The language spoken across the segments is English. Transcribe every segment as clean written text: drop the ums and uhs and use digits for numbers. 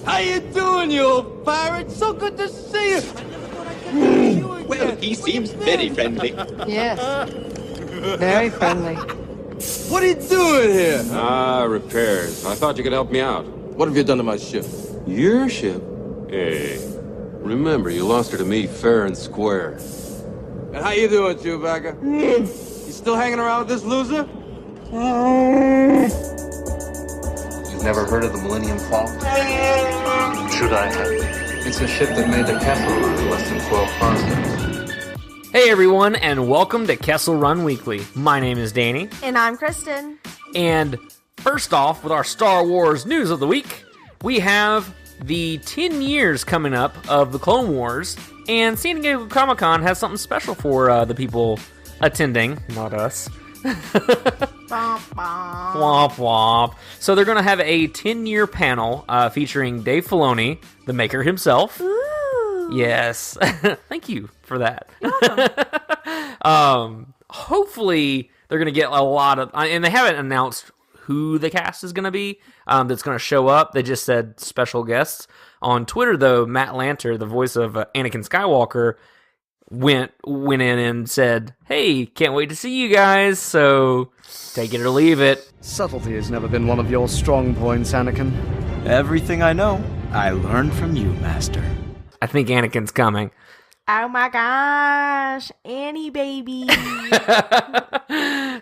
How you doing, you old pirate? So good to see you. I never thought I'd get to see you again. Well, he seems very friendly. Yes. Very friendly. What are you doing here? Repairs. I thought you could help me out. What have you done to my ship? Your ship? Hey. Remember, you lost her to me fair and square. And how you doing, Chewbacca? You still hanging around with this loser? You've never heard of the Millennium Falcon? Should I have? It's a ship that made the Kessel run in less than 12 parsecs. Hey everyone, and welcome to Kessel Run Weekly. My name is Danny. And I'm Kristen. And first off, with our Star Wars news of the week, we have the 10 years coming up of the Clone Wars, and San Diego Comic-Con has something special for the people attending, not us. Womp womp. Womp womp. So they're going to have a 10-year panel featuring Dave Filoni, the maker himself. Ooh. Yes. Thank you for that. You're welcome. Hopefully they're going to get a lot of... And they haven't announced who the cast is going to be that's going to show up. They just said special guests. On Twitter, though, Matt Lanter, the voice of Anakin Skywalker, went in and said, hey, can't wait to see you guys, so take it or leave it. Subtlety has never been one of your strong points, Anakin. Everything I know, I learned from you, Master. I think Anakin's coming. Oh my gosh, Annie baby.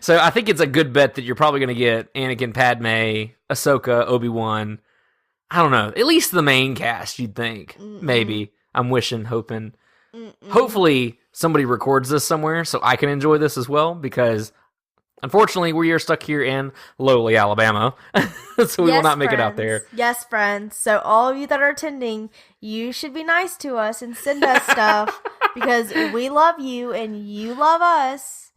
So I think it's a good bet that you're probably going to get Anakin, Padme, Ahsoka, Obi-Wan. I don't know. At least the main cast, you'd think. Maybe. I'm wishing, hoping. Hopefully somebody records this somewhere so I can enjoy this as well, because unfortunately we are stuck here in lowly Alabama, so we will not make it out there. Yes, friends. So all of you that are attending, you should be nice to us and send us stuff, because we love you and you love us.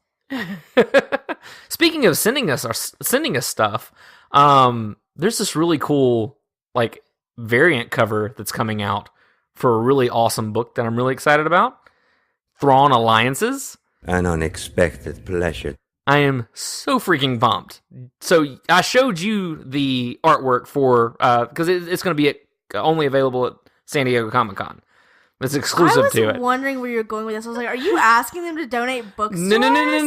Speaking of sending us stuff, there's this really cool variant cover that's coming out for a really awesome book that I'm really excited about. Thrawn Alliances. An unexpected pleasure. I am so freaking pumped. So I showed you the artwork for, because it's going to be only available at San Diego Comic-Con. It's exclusive to it. I was wondering where you're going with this. I was like, are you asking them to donate books No. to us?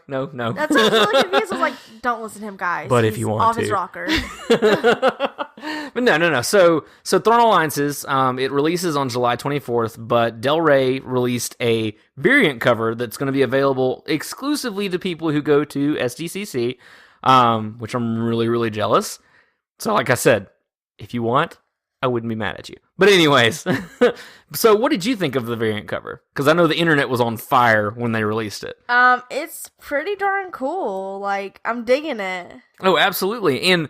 No. That's why I was really confused. I was like, don't listen to him, guys. But He's if you want off to. his rocker. But no. So Thrawn Alliances, it releases on July 24th, but Del Rey released a variant cover that's going to be available exclusively to people who go to SDCC, which I'm really, really jealous. So like I said, if you want, I wouldn't be mad at you. But anyways, so what did you think of the variant cover? Because I know the internet was on fire when they released it. It's pretty darn cool. I'm digging it. Oh, absolutely. And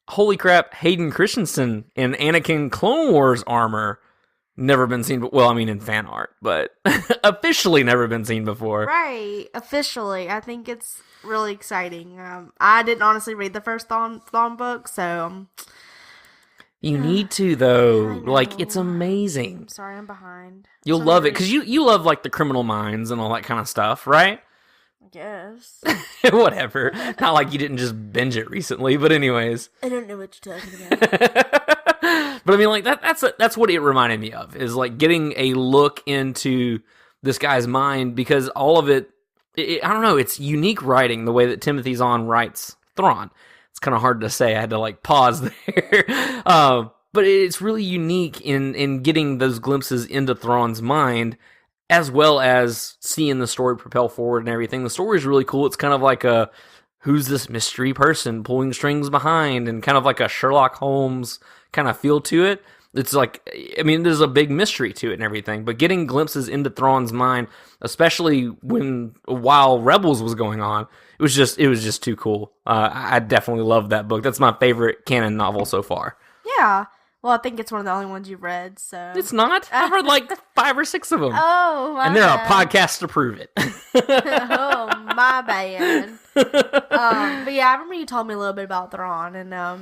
holy crap, Hayden Christensen in Anakin Clone Wars armor. Never been seen, in fan art, but officially never been seen before. Right, officially. I think it's really exciting. I didn't honestly read the first Thrawn book, so... You need to, though. It's amazing. I'm sorry, I'm behind. You'll love it, because you love, the Criminal Minds and all that kind of stuff, right? I guess. Whatever. Not like you didn't just binge it recently, but anyways. I don't know what you're talking about. But that's what it reminded me of, is getting a look into this guy's mind, because all of it, I don't know, it's unique writing, the way that Timothy Zahn writes Thrawn. It's kind of hard to say. I had to pause there. But it's really unique in getting those glimpses into Thrawn's mind, as well as seeing the story propel forward and everything. The story is really cool. It's kind of like a, who's this mystery person pulling strings behind, and kind of like a Sherlock Holmes kind of feel to it. It's there's a big mystery to it and everything, but getting glimpses into Thrawn's mind, especially while Rebels was going on, it was just too cool. I definitely love that book. That's my favorite canon novel so far. Yeah. Well, I think it's one of the only ones you've read, so... It's not. I've read 5 or 6 of them. Oh, my And there are bad. podcasts to prove it. Oh, my bad. But yeah, I remember you told me a little bit about Thrawn, and I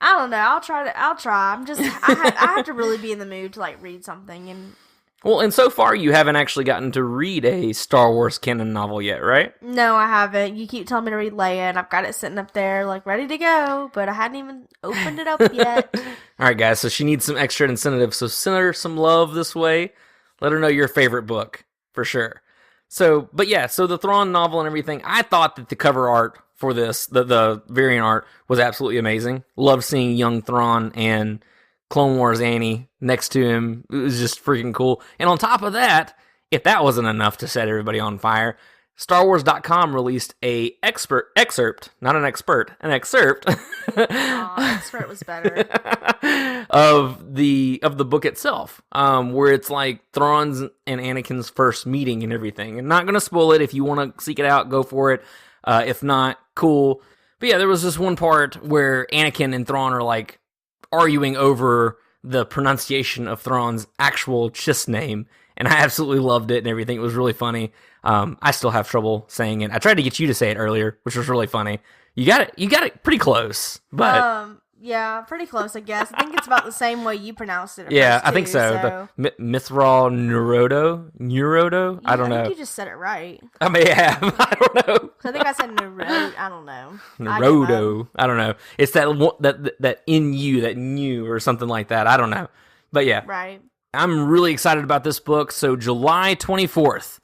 don't know. I'll try. I have to really be in the mood to read something, and Well, and so far you haven't actually gotten to read a Star Wars canon novel yet, right? No, I haven't. You keep telling me to read Leia, and I've got it sitting up there, like, ready to go, but I hadn't even opened it up yet. All right, guys, so she needs some extra incentive, so send her some love this way. Let her know your favorite book, for sure. So, but yeah, so the Thrawn novel and everything, I thought that the cover art for this, the variant art, was absolutely amazing. Loved seeing young Thrawn and Clone Wars Annie next to him. It was just freaking cool. And on top of that, if that wasn't enough to set everybody on fire, StarWars.com released an excerpt. Aw, expert was better. of the book itself, where it's like Thrawn's and Anakin's first meeting and everything. And not going to spoil it. If you want to seek it out, go for it. If not, cool. But yeah, there was this one part where Anakin and Thrawn are like arguing over the pronunciation of Thrawn's actual Chiss name, and I absolutely loved it and everything. It was really funny. I still have trouble saying it. I tried to get you to say it earlier, which was really funny. You got it pretty close, but yeah, pretty close, I guess. I think it's about the same way you pronounced it. Yeah, I think so. The Mithral Neurodo. I don't know. I think you just said it right. I may have. I don't know. I think I said Nerodo. I don't know. Nerodo. I don't know. It's that NU, that new or something like that. I don't know. But yeah. Right. I'm really excited about this book. So July 24th,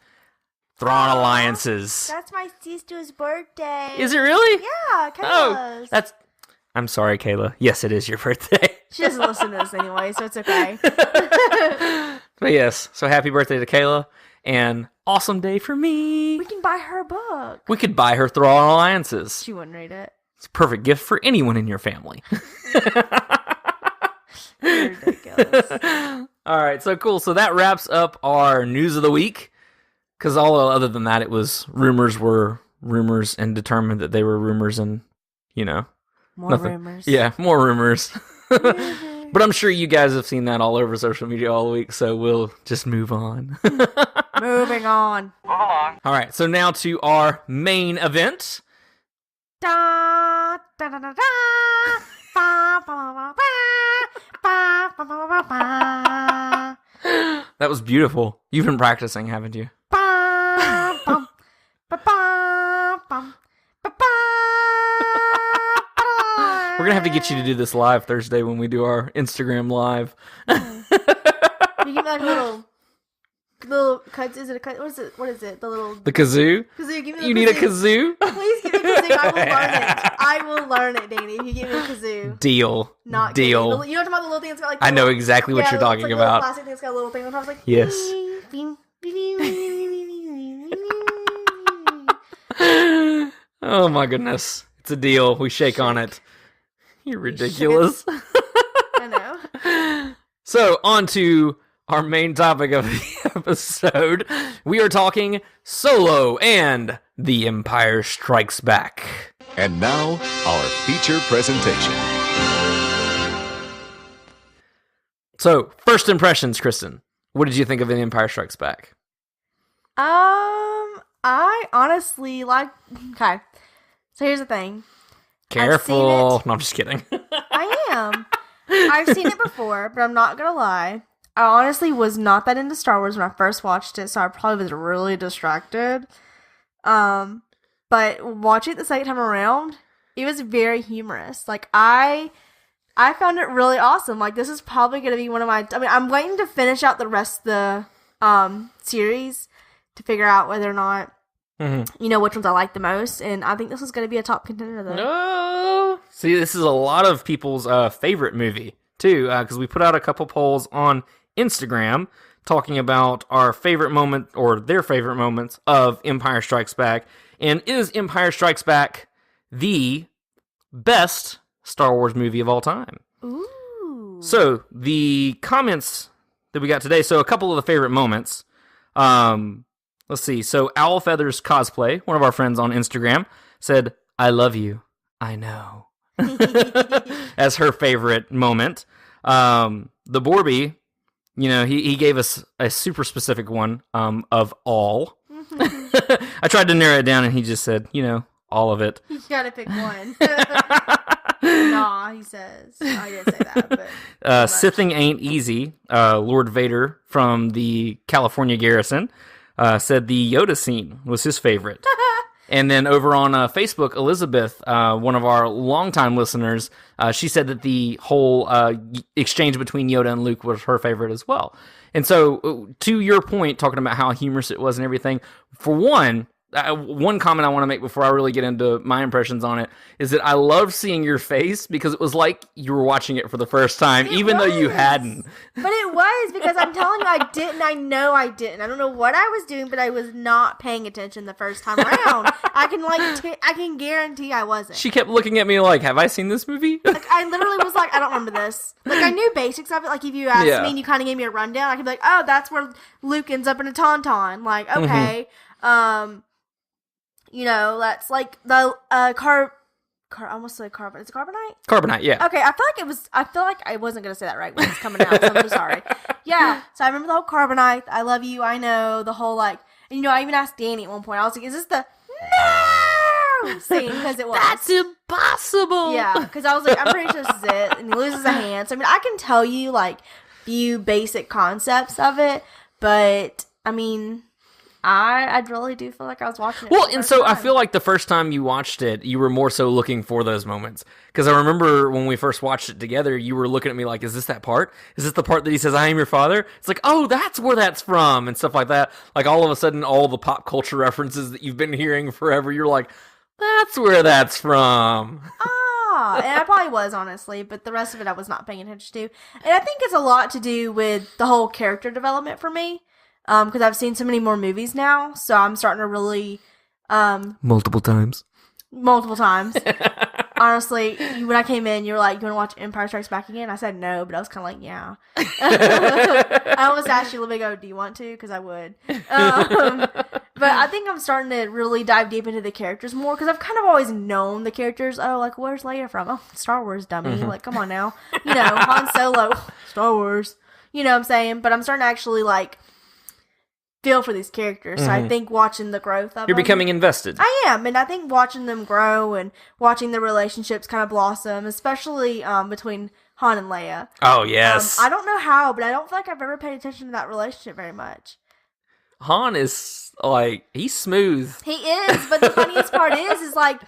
Thrawn Alliances. That's my sister's birthday. Is it really? Yeah, Kayla's. Oh, I'm sorry, Kayla. Yes, it is your birthday. She doesn't listen to this anyway, so it's okay. But yes, so happy birthday to Kayla, and awesome day for me. We can buy her a book. We could buy her Thrawn Alliances. She wouldn't read it. It's a perfect gift for anyone in your family. You're ridiculous. All right, so cool. So that wraps up our news of the week. Because all other than that, it was rumors were rumors and determined that they were rumors and, More rumors. Yeah, more rumors. But I'm sure you guys have seen that all over social media all week, so we'll just move on. Moving on. All right, so now to our main event. Da, da, da, da, da. Ba, ba, ba, ba, ba, ba, ba, ba. That was beautiful. You've been practicing, haven't you? Ba, bum, ba, ba, bum, ba, ba. We're going to have to get you to do this live Thursday when we do our Instagram live. You give me like a little cuts. Is it a cut? What is it? The kazoo? Kazoo. Give me the You kazoo. need a kazoo? Please give me a kazoo. I will learn it. I will learn it, Danny, if you give me a kazoo. Deal. Not Deal. You know what I'm talking about? The little thing that's got like... I know exactly what you're talking it's like about. A little plastic thing that's got a little thing on top. It's like... Yes. Oh my goodness. It's a deal. We shake on it. You're ridiculous. I know. So, on to our main topic of the episode. We are talking Solo and The Empire Strikes Back. And now, our feature presentation. So, first impressions, Kristen. What did you think of The Empire Strikes Back? I honestly like... Okay. So here's the thing. Careful. No, I'm just kidding. I am. I've seen it before, but I'm not gonna lie. I honestly was not that into Star Wars when I first watched it, so I probably was really distracted. But watching it the second time around, it was very humorous. Like, I found it really awesome. Like, this is probably gonna be one of my... I mean, I'm waiting to finish out the rest of the series to figure out whether or not which ones I like the most, and I think this is going to be a top contender, though. No! See, this is a lot of people's favorite movie, too, because we put out a couple polls on Instagram talking about our favorite moment, or their favorite moments, of Empire Strikes Back, and is Empire Strikes Back the best Star Wars movie of all time? Ooh. So, the comments that we got today, so a couple of the favorite moments, let's see. So Owl Feathers Cosplay, one of our friends on Instagram, said, "I love you. I know." As her favorite moment. The Borby, he gave us a super specific one of all. I tried to narrow it down, and he just said, all of it. You gotta pick one. Nah, he says. I didn't say that, but Sithing ain't easy. Lord Vader from the California Garrison said the Yoda scene was his favorite. And then over on Facebook, Elizabeth, one of our longtime listeners, she said that the whole exchange between Yoda and Luke was her favorite as well. And so, to your point, talking about how humorous it was and everything, for one comment I want to make before I really get into my impressions on it is that I love seeing your face because it was like you were watching it for the first time, even though you hadn't. But it was because I'm telling you, I didn't. I know I didn't. I don't know what I was doing, but I was not paying attention the first time around. I can guarantee I wasn't. She kept looking at me like, "Have I seen this movie?" Like I literally was like, "I don't remember this." Like I knew basics of it. Like if you asked me and you kind of gave me a rundown, I could be like, "Oh, that's where Luke ends up in a tauntaun." Like okay. You know, that's like the I almost said carbon. Is it carbonite? Carbonite, yeah. Okay, I feel like I wasn't gonna say that right when it's coming out, so I'm so sorry. Yeah, so I remember the whole carbonite. I love you. I know the whole like. And, you know, I even asked Danny at one point. I was like, "Is this the no scene?" Because it was. That's impossible. Yeah, because I was like, I'm pretty sure this is it, and he loses a hand. So I mean, I can tell you like few basic concepts of it, but I mean. I really do feel like I was watching it. Well, and so I feel like the first time you watched it, you were more so looking for those moments. Because I remember when we first watched it together, you were looking at me like, is this that part? Is this the part that he says, "I am your father"? It's like, oh, that's where that's from, and stuff like that. Like, all of a sudden, all the pop culture references that you've been hearing forever, you're like, that's where that's from. And I probably was, honestly, but the rest of it I was not paying attention to. And I think it's a lot to do with the whole character development for me. Because I've seen so many more movies now, so I'm starting to really... Multiple times. Honestly, when I came in, you were like, "You want to watch Empire Strikes Back again?" I said no, but I was kind of like, yeah. I almost asked you, let me go, "Do you want to?" Because I would. But I think I'm starting to really dive deep into the characters more, because I've kind of always known the characters. Oh, like, where's Leia from? Oh, Star Wars, dummy. Like, come on now. You know, Han Solo, Star Wars. You know what I'm saying? But I'm starting to actually, like... feel for these characters. So I think watching the growth of You're them, becoming invested. I am, and I think watching them grow and watching their relationships kind of blossom, especially between Han and Leia. Oh, yes. I don't know how, but I don't feel like I've ever paid attention to that relationship very much. Han is, like, he's smooth. He is, but the funniest part is like,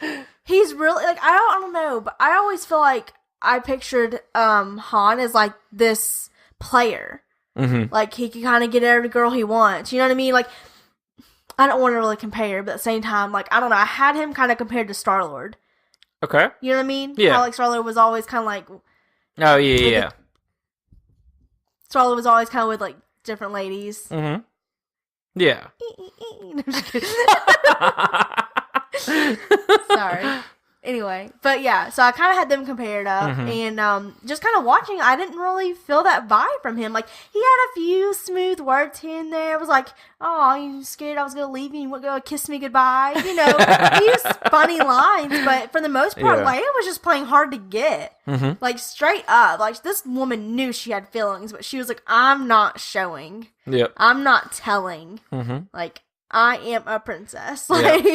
he's really, like, I don't know, but I always feel like I pictured Han as, like, this player. Mm-hmm. Like, he can kind of get every girl he wants. You know what I mean? Like, I don't want to really compare, but at the same time, like, I don't know. I had him kind of compared to Star-Lord. Okay. You know what I mean? Yeah. How, like, Star-Lord was always kind of like... Oh, yeah. Star-Lord was always kind of with, like, different ladies. Mm-hmm. Yeah. No, I'm just kidding. Sorry. Anyway, but yeah, so I kind of had them compared up, and just kind of watching, I didn't really feel that vibe from him. Like, he had a few smooth words here and there. I was like, "Oh, you scared I was going to leave you? You weren't going to kiss me goodbye?" You know, he used funny lines, but for the most part, Leia was just playing hard to get. Like, straight up. Like, this woman knew she had feelings, but she was like, "I'm not showing. Yep. I'm not telling." Like, I am a princess. Like,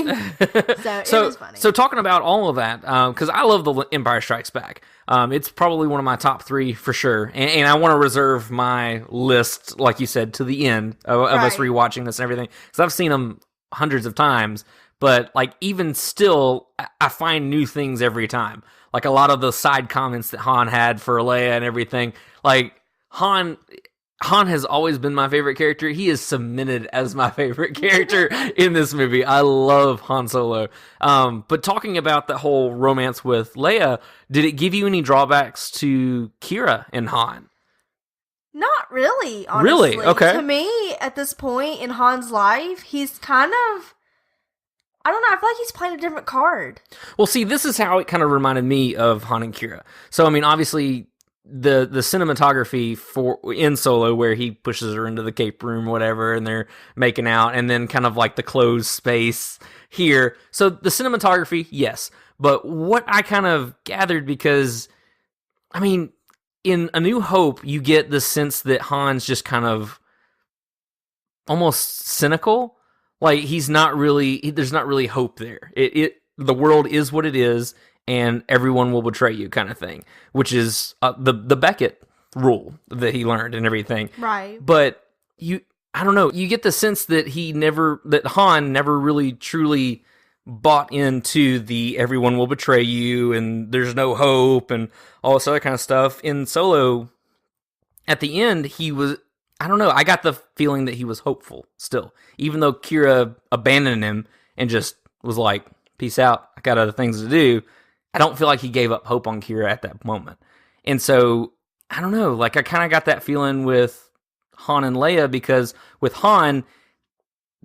so it was funny. So talking about all of that, because I love The Empire Strikes Back. It's probably one of my top 3 for sure. And I want to reserve my list, like you said, to the end of us rewatching this and everything. Because I've seen them hundreds of times. But, like, even still, I find new things every time. Like, a lot of the side comments that Han had for Leia and everything. Like, Han has always been my favorite character. He is cemented as my favorite character in this movie. I love Han Solo. But talking about the whole romance with Leia, did it give you any drawbacks to Kira and Han? Not really, honestly. Really? Okay. To me, at this point in Han's life, he's kind of... I don't know, I feel like he's playing a different card. Well, see, this is how it kind of reminded me of Han and Kira. So, I mean, obviously... The cinematography in Solo, where he pushes her into the cape room, whatever, and they're making out, and then kind of like the closed space here. So the cinematography, yes, but what I kind of gathered, because I mean, in A New Hope, you get the sense that Han's just kind of almost cynical. Like, there's not really hope there. The world is what it is, and everyone will betray you kind of thing, which is the Beckett rule that he learned and everything. Right. But I don't know, you get the sense that Han never really truly bought into the everyone will betray you and there's no hope and all this other kind of stuff. In Solo, at the end, he was, I don't know, I got the feeling that he was hopeful still, even though Kira abandoned him and just was like, peace out, I got other things to do. I don't feel like he gave up hope on Kira at that moment. And so, I don't know, like I kind of got that feeling with Han and Leia, because with Han,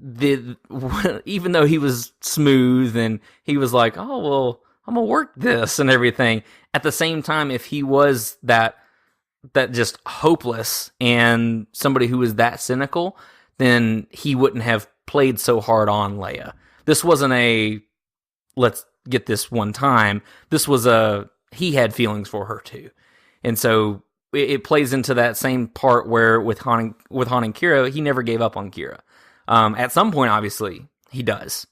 even though he was smooth and he was like, oh, well, I'm going to work this and everything, at the same time, if he was that just hopeless and somebody who was that cynical, then he wouldn't have played so hard on Leia. This wasn't a, let's get this one time. This was he had feelings for her too. And so it plays into that same part where with Han and Kira, he never gave up on Kira. At some point, obviously, he does.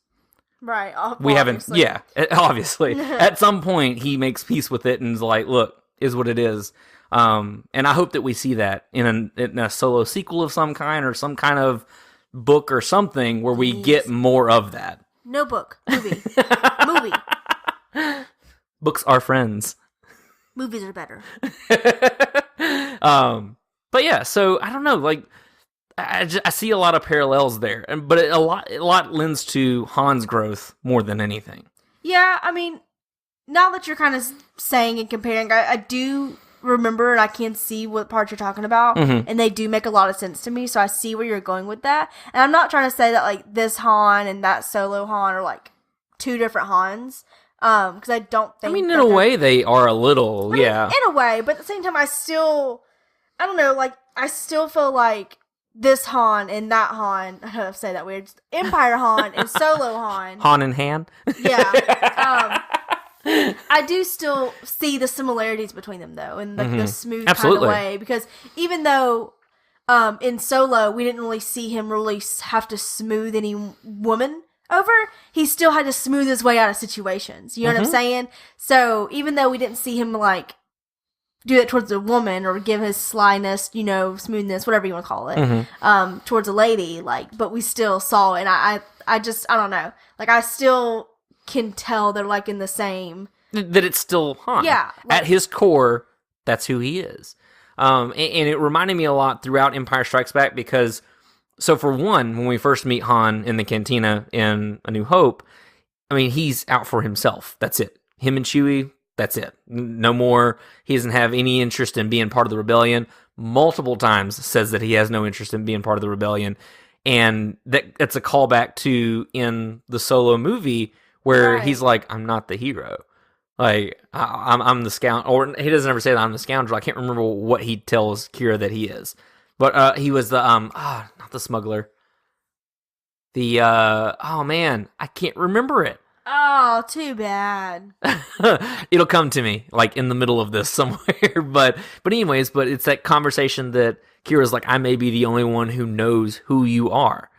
Right. We haven't, yeah, obviously. At some point, he makes peace with it and is like, look, is what it is. And I hope that we see that in a Solo sequel of some kind, or some kind of book or something where we get more of that. No book. Movie. Movie. Books are friends. Movies are better. But yeah, so I don't know, like I see a lot of parallels there, but a lot lends to Han's growth more than anything. Yeah, I mean, now that you're kind of saying and comparing, I do remember and I can see what parts you're talking about, and they do make a lot of sense to me, so I see where you're going with that. And I'm not trying to say that like this Han and that Solo Han are like two different Hans, because I don't think, I mean, in a way they are a little, yeah. In a way, but at the same time, I don't know, like, I still feel like this Han and that Han, I don't know if I say that weird, Empire Han and Solo Han. Han in hand? Yeah. I do still see the similarities between them, though, in like the smooth kind of way, because even though in Solo, we didn't really see him really have to smooth any woman over, he still had to smooth his way out of situations. You know what I'm saying? So even though we didn't see him like do that towards a woman or give his slyness, you know, smoothness, whatever you want to call it, towards a lady, like, but we still saw it. And I don't know, like, I still can tell they're like in the same, that it's still Han. Yeah, like, at his core, that's who he is. And it reminded me a lot throughout Empire Strikes Back, because so for one, when we first meet Han in the cantina in A New Hope, I mean, he's out for himself. That's it. Him and Chewie, that's it. No more. He doesn't have any interest in being part of the rebellion. Multiple times says that he has no interest in being part of the rebellion. And that's a callback to in the Solo movie where he's like, I'm not the hero. Like, I'm the scoundrel. Or he doesn't ever say that I'm the scoundrel. I can't remember what he tells Kira that he is. But he was the, not the smuggler. The, oh man, I can't remember it. Oh, too bad. It'll come to me, like, in the middle of this somewhere. But anyways, it's that conversation that Kira's like, I may be the only one who knows who you are.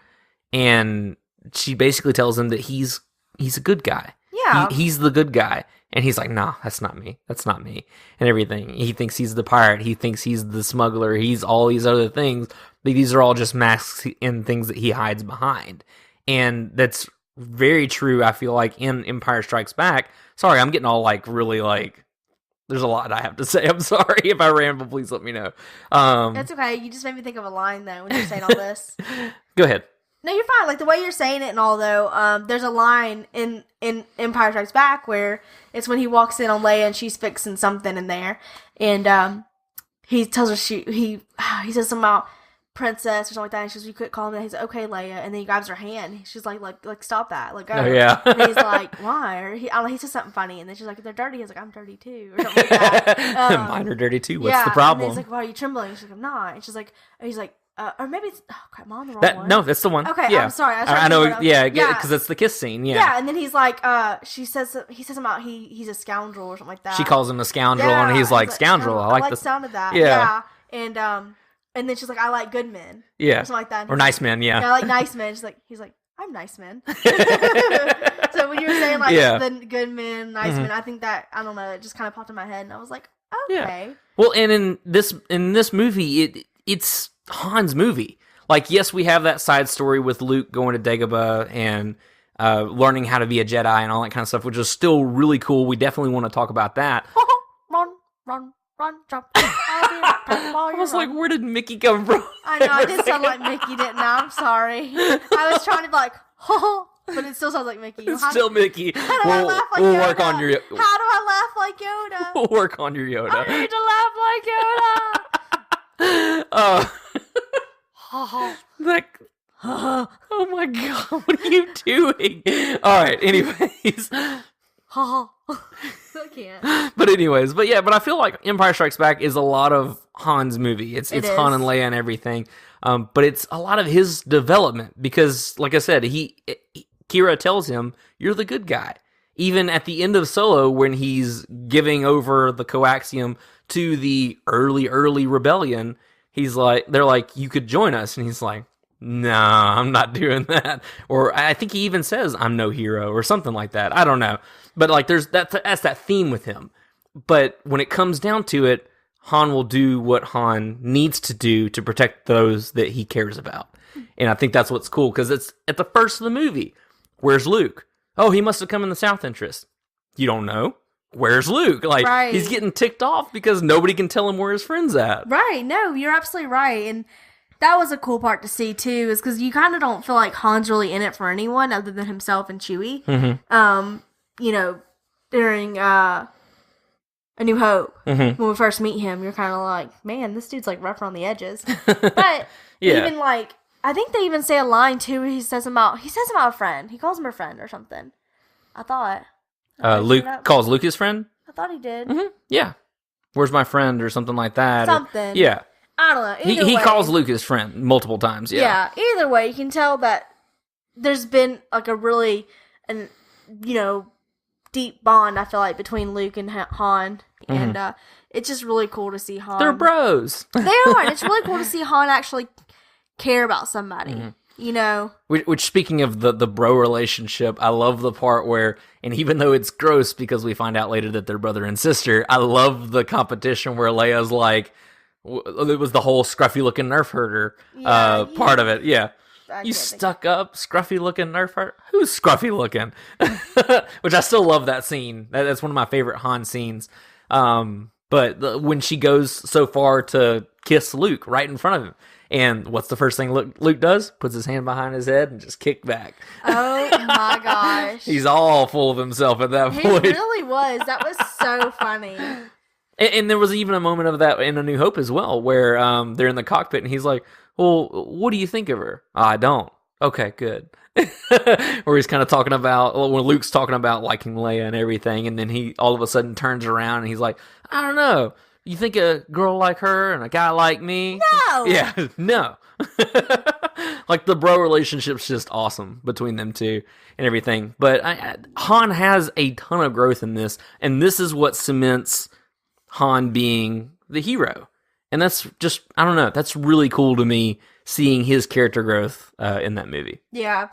And she basically tells him that he's a good guy. Yeah. He's the good guy. And he's like, nah, that's not me. That's not me. And everything. He thinks he's the pirate. He thinks he's the smuggler. He's all these other things. But these are all just masks and things that he hides behind. And that's very true, I feel like, in Empire Strikes Back. Sorry, I'm getting all, like, really, like, there's a lot I have to say. I'm sorry if I ramble. Please let me know. That's okay. You just made me think of a line, though, when you're saying all this. Go ahead. No, you're fine. Like, the way you're saying it and all, though, there's a line in Empire Strikes Back where it's when he walks in on Leia and she's fixing something in there. And he tells her he says something about princess or something like that. And she says, you quit calling me that. He's like, okay, Leia. And then he grabs her hand. She's like, stop that. Like, oh, yeah. And he's like, why? Or I don't know, he says something funny. And then she's like, they're dirty. He's like, I'm dirty too. Or something like that. Mine are dirty too. What's the problem? And he's like, why are you trembling? She's like, I'm not. And she's like, he's like, or maybe it's, oh crap, am I on the wrong one? No, that's the one. Okay, yeah. I'm sorry. I know, yeah, because it's the kiss scene, yeah. Yeah, and then he's like, he says something about he's a scoundrel or something like that. She calls him a scoundrel, and he's like, scoundrel, I like the sound of that. Yeah. And then she's like, I like good men. Yeah. Or something like that. Or nice men, yeah. Yeah, I like nice men. He's like, I'm nice men. So when you were saying like Yeah. the good men, nice men, I think that I don't know, it just kind of popped in my head, and I was like, okay. Yeah. Well, and in this movie, it's Han's movie. Like, yes, we have that side story with Luke going to Dagobah and learning how to be a Jedi and all that kind of stuff, which is still really cool. We definitely want to talk about that. Run, jump. I was like, where did Mickey come from? I know, I did sound like Mickey, didn't I? I'm sorry. I was trying to be like, but it still sounds like Mickey. It's still Mickey. How do I laugh like we'll Yoda? work on your. How do I laugh like Yoda? We'll work on your Yoda. I need to laugh like Yoda. Oh my god, what are you doing? All right, anyways. I can't. But I feel like Empire Strikes Back is a lot of Han's movie. It's Han and Leia and everything. But it's a lot of his development because, like I said, Kira tells him, you're the good guy. Even at the end of Solo, when he's giving over the coaxium to the early rebellion, they're like, you could join us. And he's like, nah, I'm not doing that. Or I think he even says, I'm no hero or something like that. I don't know. But like, that's that theme with him. But when it comes down to it, Han will do what Han needs to do to protect those that he cares about. And I think that's what's cool, because it's at the first of the movie. Where's Luke? Oh, he must have come in the South Interest. You don't know. Where's Luke? Like, right. He's getting ticked off because nobody can tell him where his friend's at. Right. No, you're absolutely right. And that was a cool part to see, too, is because you kind of don't feel like Han's really in it for anyone other than himself and Chewie. Mm-hmm. During A New Hope, mm-hmm. when we first meet him, you're kind of like, man, this dude's like rough around the edges. But even like, I think they even say a line too. Where he says about a friend. He calls him a friend or something. I thought. Luke calls Luke his friend. I thought he did. Mm-hmm. Yeah. Where's my friend or something like that. Something. Yeah. I don't know. He calls Luke his friend multiple times. Yeah. Yeah. Either way, you can tell that there's been like a really, deep bond, I feel like, between Luke and Han. Mm-hmm. And it's just really cool to see Han. They're bros. They are. And it's really cool to see Han actually care about somebody. Mm-hmm. Which, speaking of the bro relationship, I love the part where, and even though it's gross because we find out later that they're brother and sister, I love the competition where Leia's like, it was the whole scruffy-looking nerf herder part of it. Yeah. You stuck up, scruffy-looking nerf herder? Who's scruffy-looking? Which I still love that scene. That's one of my favorite Han scenes. But when she goes so far to kiss Luke right in front of him, and what's the first thing Luke does? Puts his hand behind his head and just kick back. Oh my gosh. He's all full of himself at that point. He really was. That was so funny. And there was even a moment of that in A New Hope as well, where they're in the cockpit and he's like, well, what do you think of her? I don't. Okay, good. Or he's kind of talking about, when Luke's talking about liking Leia and everything, and then he all of a sudden turns around and he's like, I don't know. You think a girl like her and a guy like me? No! Yeah, no. Like, the bro relationship's just awesome between them two and everything. But Han has a ton of growth in this, and this is what cements Han being the hero. And that's just, I don't know, that's really cool to me, seeing his character growth in that movie. Yeah.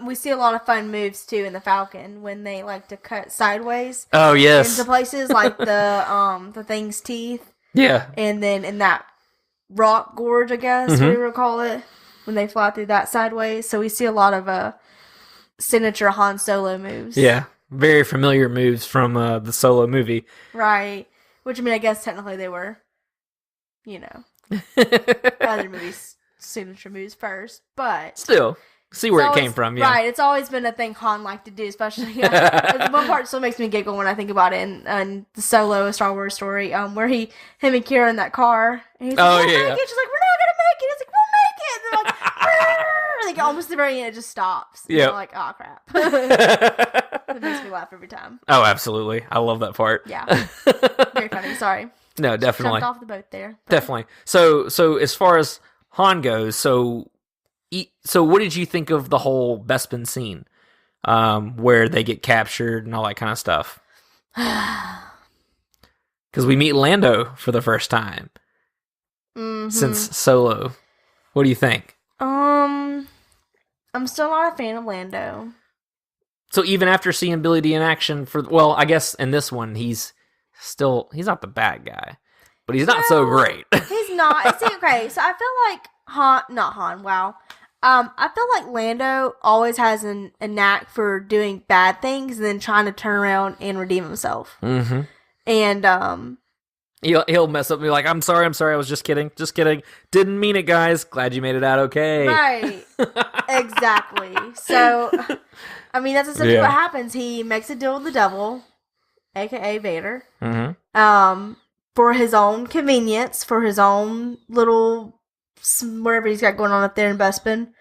We see a lot of fun moves, too, in the Falcon, when they like to cut sideways. Oh, yes. Into places, like the thing's teeth. Yeah. And then in that rock gorge, I guess, we would call it, when they fly through that sideways. So we see a lot of signature Han Solo moves. Yeah. Very familiar moves from the Solo movie. Right. Which, I mean, I guess technically they were, other movies' signature moves first, but still, see where it came from, yeah. Right, it's always been a thing Han liked to do, especially, one part still makes me giggle when I think about it in the Solo, A Star Wars Story, where him and Kira in that car, and he's like, we'll make it, she's like, we're not gonna make it, he's like, we'll make it, and they're like, and they almost at the very end, it just stops, and they're like, oh crap. It makes me laugh every time. Oh, absolutely. I love that part. Yeah. Very funny, sorry. No, definitely. Jumped off the boat there. But. Definitely. So as far as Han goes, so what did you think of the whole Bespin scene, where they get captured and all that kind of stuff? Because we meet Lando for the first time since Solo. What do you think? I'm still not a fan of Lando. So even after seeing Billy D in action well, I guess in this one he's not the bad guy, but he's not so great. He's not. See, okay, so I feel like I feel like Lando always has a knack for doing bad things and then trying to turn around and redeem himself. Mm-hmm. And he'll mess up and be like, I'm sorry, I was just kidding. Didn't mean it, guys. Glad you made it out okay. Right. Exactly. So, I mean, that's essentially what happens. He makes a deal with the devil, aka Vader, for his own convenience, for his own little whatever he's got going on up there in Bespin.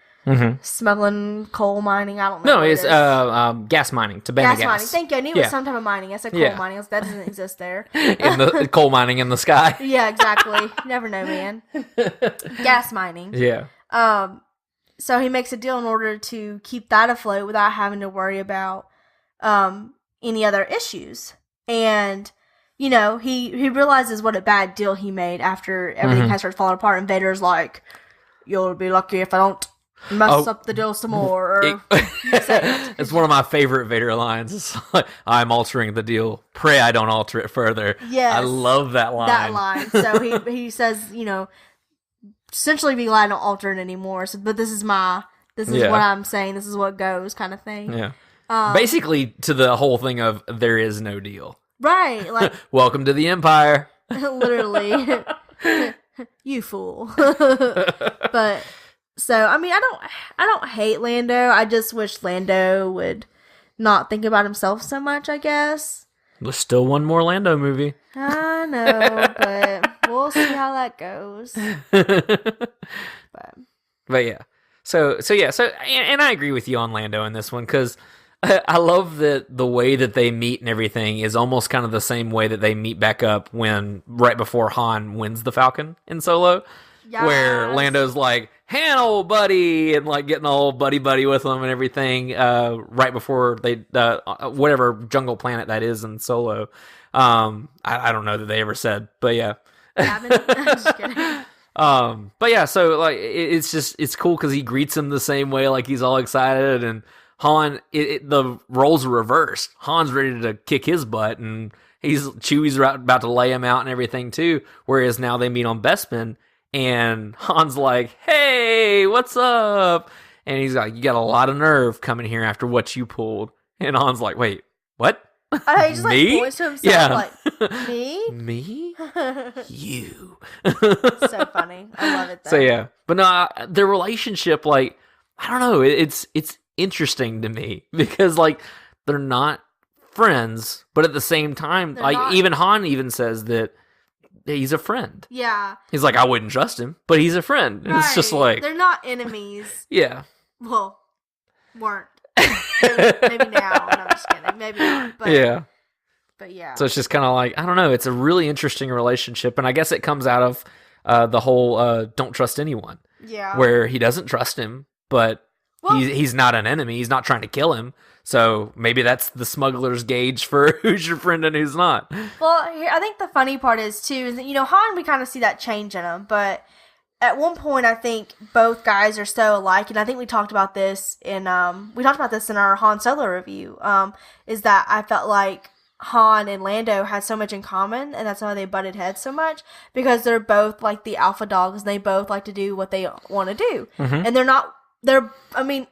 Smuggling, coal mining, I don't know. No, it's gas mining, to gas mining. Thank you. I knew it was some type of mining. I said coal mining. That doesn't exist there. In the coal mining in the sky. Yeah, exactly. You never know, man. Gas mining. Yeah. So he makes a deal in order to keep that afloat without having to worry about any other issues. And he realizes what a bad deal he made after everything kind of starts falling apart. And Vader's like, "You'll be lucky if I don't mess up the deal some more." Or it's one of my favorite Vader lines. It's like, I'm altering the deal. Pray I don't alter it further. Yes. I love that line. So he says, essentially be glad I don't alter it anymore. So, but this is what I'm saying. This is what goes, kind of thing. Yeah. Basically, to the whole thing of there is no deal. Right. Like, welcome to the Empire. Literally. You fool. But so I mean, I don't hate Lando. I just wish Lando would not think about himself so much, I guess. There's still one more Lando movie. I know, but we'll see how that goes. But yeah. So and I agree with you on Lando in this one, because I love that the way that they meet and everything is almost kind of the same way that they meet back up right before Han wins the Falcon in Solo. Yes. Where Lando's like, "Hey, old buddy," and like getting all buddy with them and everything, right before they, whatever jungle planet that is in Solo. I don't know that they ever said, but yeah. I'm just kidding. But yeah, so like, it's cool because he greets him the same way, like he's all excited, and Han, the roles are reversed. Han's ready to kick his butt, and Chewie's about to lay him out and everything too. Whereas now they meet on Bespin, and Han's like, "Hey, what's up?" And he's like, "You got a lot of nerve coming here after what you pulled." And Han's like, "Wait, what?" He just me? like voiced to himself, like, "Me? Me? You?" So funny. I love it though. So yeah, but no, their relationship, like, I don't know, it's interesting to me because like they're not friends, but at the same time, even Han even says that he's a friend. Yeah. He's like, I wouldn't trust him, but he's a friend. And it's just like, they're not enemies. Yeah. Well, weren't. Maybe now. No, I'm just kidding. Maybe not. But, yeah. But yeah. So it's just kind of like, I don't know. It's a really interesting relationship, and I guess it comes out of the whole don't trust anyone. Yeah. Where he doesn't trust him, but he's not an enemy. He's not trying to kill him. So maybe that's the smuggler's gauge for who's your friend and who's not. Well, I think the funny part is too is that, Han, we kind of see that change in him, but at one point I think both guys are so alike, and I think we talked about this in our Han Solo review. Is that I felt like Han and Lando had so much in common, and that's why they butted heads so much, because they're both like the alpha dogs, and they both like to do what they want to do, and I mean,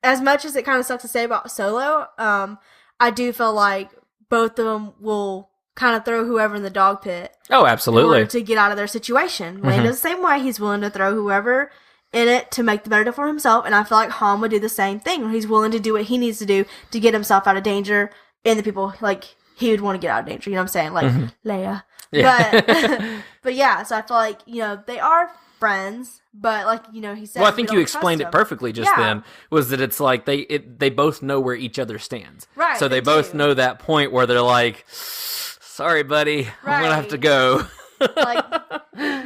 as much as it kind of sucks to say about Solo, I do feel like both of them will kind of throw whoever in the dog pit. Oh, absolutely. In order to get out of their situation. Lando's the same way. He's willing to throw whoever in it to make the better deal for himself, and I feel like Han would do the same thing. He's willing to do what he needs to do to get himself out of danger, and the people, like, he would want to get out of danger. You know what I'm saying? Like, Leia. Yeah. But yeah, so I feel like, they are friends, but like, he said, well, I think you explained it perfectly just then, was that it's like they both know where each other stands. Right. So they both know that point where they're like, sorry, buddy, I'm going to have to go. Like,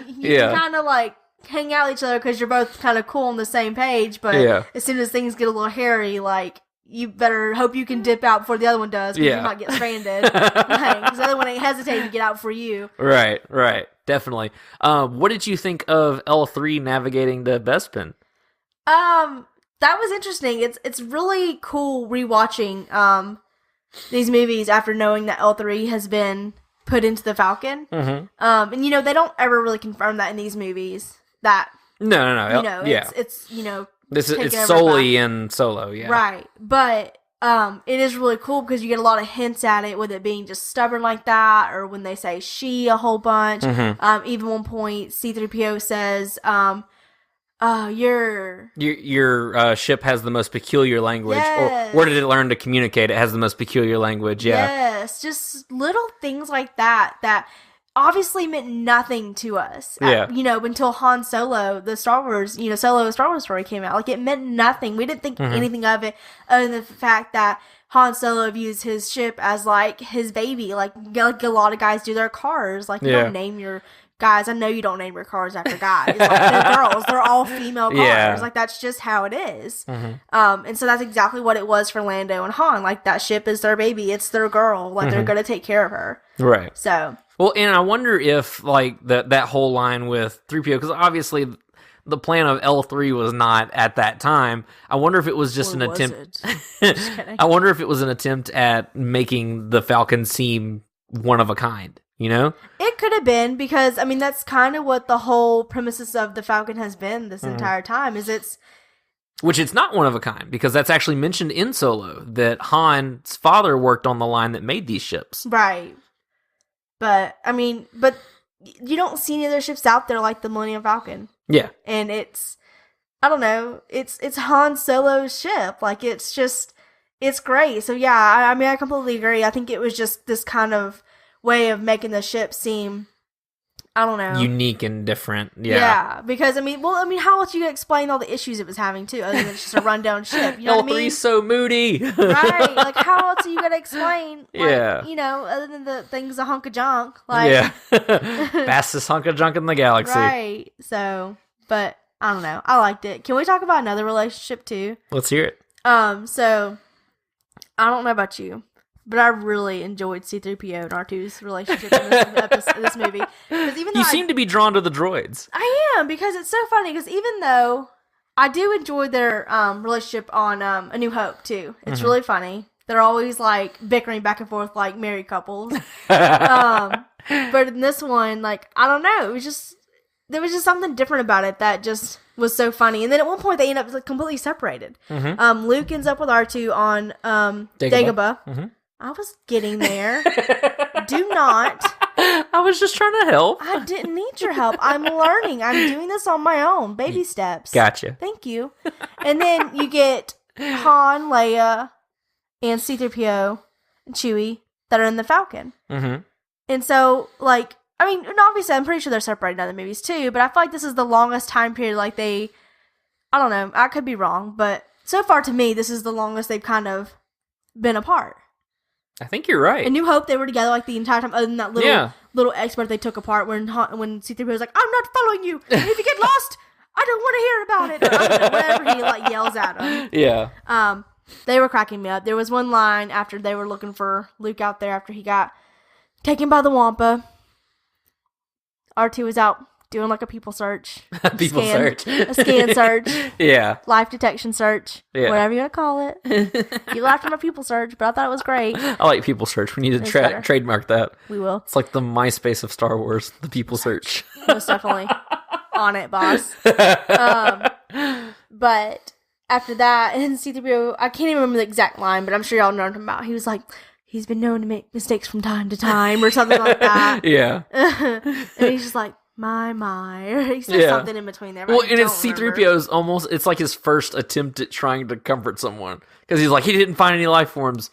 you can kind of like hang out with each other because you're both kind of cool on the same page, but as soon as things get a little hairy, like, you better hope you can dip out before the other one does, because you might get stranded. Because the other one ain't hesitating to get out for you. Right. Definitely. What did you think of L3 navigating the Bespin? that was interesting. It's really cool rewatching these movies after knowing that L3 has been put into the Falcon. Mm-hmm. And they don't ever really confirm that in these movies. That no. It's it's solely in Solo, yeah. Right, but it is really cool because you get a lot of hints at it with it being just stubborn like that, or when they say she a whole bunch. Mm-hmm. Even one point, C-3PO says, your ship has the most peculiar language. Yes. Or where did it learn to communicate? It has the most peculiar language, yeah. Yes, just little things like that obviously meant nothing to us. Yeah. Until Han Solo, the Star Wars, Solo, Star Wars story came out. Like, it meant nothing. We didn't think anything of it other than the fact that Han Solo views his ship as, like, his baby. Like a lot of guys do their cars. Like, you don't name your guys. I know you don't name your cars after guys. Like, they're girls. They're all female cars. Yeah. Like, that's just how it is. And so that's exactly what it was for Lando and Han. Like, that ship is their baby. It's their girl. Like, they're going to take care of her. Right. So... Well, and I wonder if, like, that whole line with 3PO, because obviously the plan of L3 was not at that time. I wonder if it was just an attempt. Just kidding. I wonder if it was an attempt at making the Falcon seem one of a kind, It could have been, because, I mean, that's kind of what the whole premises of the Falcon has been this entire time, is Which it's not one of a kind, because that's actually mentioned in Solo, that Han's father worked on the line that made these ships. Right. But you don't see any other ships out there like the Millennium Falcon. Yeah. And I don't know, it's Han Solo's ship. Like, it's great. So, yeah, I mean, I completely agree. I think it was just this kind of way of making the ship seem, I don't know, unique and different. Yeah. Yeah, because, how else you gonna explain all the issues it was having, too, other than it's just a rundown ship? You know what I mean? L3's so moody. Right. Like, how else are you gonna explain, yeah, other than the thing's a hunk of junk? Like, yeah. Fastest hunk of junk in the galaxy. Right. So, but, I don't know. I liked it. Can we talk about another relationship, too? Let's hear it. So, I don't know about you, but I really enjoyed C-3PO and R2's relationship in this movie. Even though you seem to be drawn to the droids. I am, because it's so funny, because even though I do enjoy their relationship on A New Hope, too. It's really funny. They're always, like, bickering back and forth like married couples. But in this one, like, I don't know. There was just something different about it that just was so funny. And then at one point, they end up like, completely separated. Luke ends up with R2 on Dagobah. I was getting there. Do not. I was just trying to help. I didn't need your help. I'm learning. I'm doing this on my own. Baby steps. Gotcha. Thank you. And then you get Han, Leia, and C-3PO and Chewie that are in the Falcon. And so, like, and obviously I'm pretty sure they're separated in other movies too, but I feel like this is the longest time period, like I don't know, I could be wrong, but so far to me, this is the longest they've kind of been apart. I think you're right. In New Hope, they were together like the entire time, other than that little expert they took apart when C-3PO was like, "I'm not following you. If you get lost, I don't want to hear about it." Or, I don't know, whatever he like yells at him. Yeah. They were cracking me up. There was one line after they were looking for Luke out there after he got taken by the Wampa. R2 was out doing like a people search. A scan search. Yeah. Life detection search. Yeah. Whatever you want to call it. You laughed at my people search, but I thought it was great. I like people search. We need to trademark that. We will. It's like the MySpace of Star Wars, the people search. Most definitely. On it, boss. But after that, and C-3PO, I can't even remember the exact line, but I'm sure y'all know what I'm talking about. He was like, he's been known to make mistakes from time to time, or something like that. Yeah. And he's just like, my. Or he said something in between there. Well, and it's C-3PO's almost, it's like his first attempt at trying to comfort someone. Because he's like, he didn't find any life forms,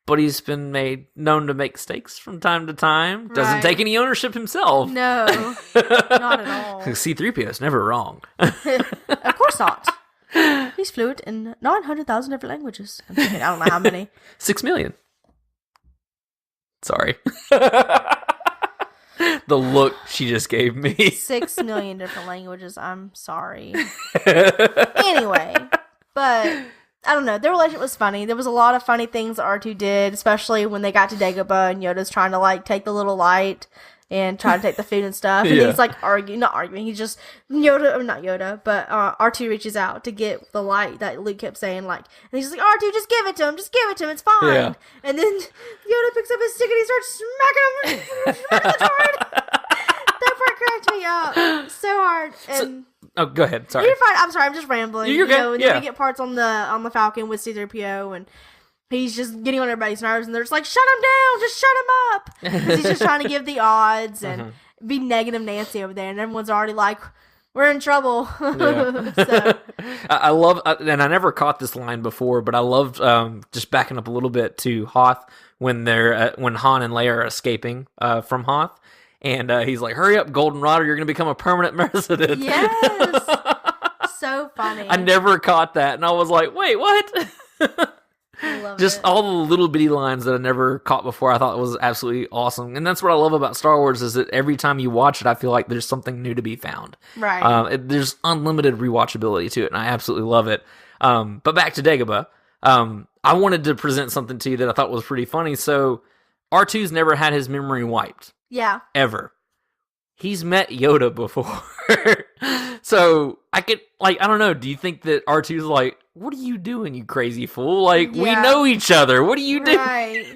but he's been known to make mistakes from time to time. Doesn't take any ownership himself. No, not at all. C-3PO's never wrong. Of course not. He's fluent in 900,000 different languages. I'm kidding, I don't know how many. 6 million. Sorry. The look she just gave me. 6 million different languages. I'm sorry. Anyway, but I don't know. Their relationship was funny. There was a lot of funny things that R2 did, especially when they got to Dagobah and Yoda's trying to like take the little light and try to take the food and stuff. And he's like not arguing. He's just not Yoda, but R2 reaches out to get the light that Luke kept saying, like, and he's just like, R2, just give it to him, it's fine. Yeah. And then Yoda picks up his stick and he starts smacking the droid. That part cracked me up so hard. And go ahead. Sorry. You're fine. I'm sorry. I'm just rambling. You're good. And then we get parts on the Falcon with C-3PO, and he's just getting on everybody's nerves, and they're just like, shut him down, just shut him up. Because he's just trying to give the odds and be negative Nancy over there, and everyone's already like, we're in trouble. So. I love, and I never caught this line before, but I loved just backing up a little bit to Hoth when when Han and Leia are escaping from Hoth, and he's like, hurry up, Goldenrod, or you're going to become a permanent resident. Yes. So funny. I never caught that, and I was like, wait, what? I love just it. all the little bitty lines that I never caught before. I thought it was absolutely awesome, and that's what I love about Star Wars is that every time you watch it, I feel like there's something new to be found. Right. There's unlimited rewatchability to it, and I absolutely love it. But back to Dagobah, I wanted to present something to you that I thought was pretty funny. So R2's never had his memory wiped. Yeah. Ever. He's met Yoda before. So I could, like, I don't know. Do you think that R2's like, what are you doing, you crazy fool? Like, we know each other. What are you doing? Right.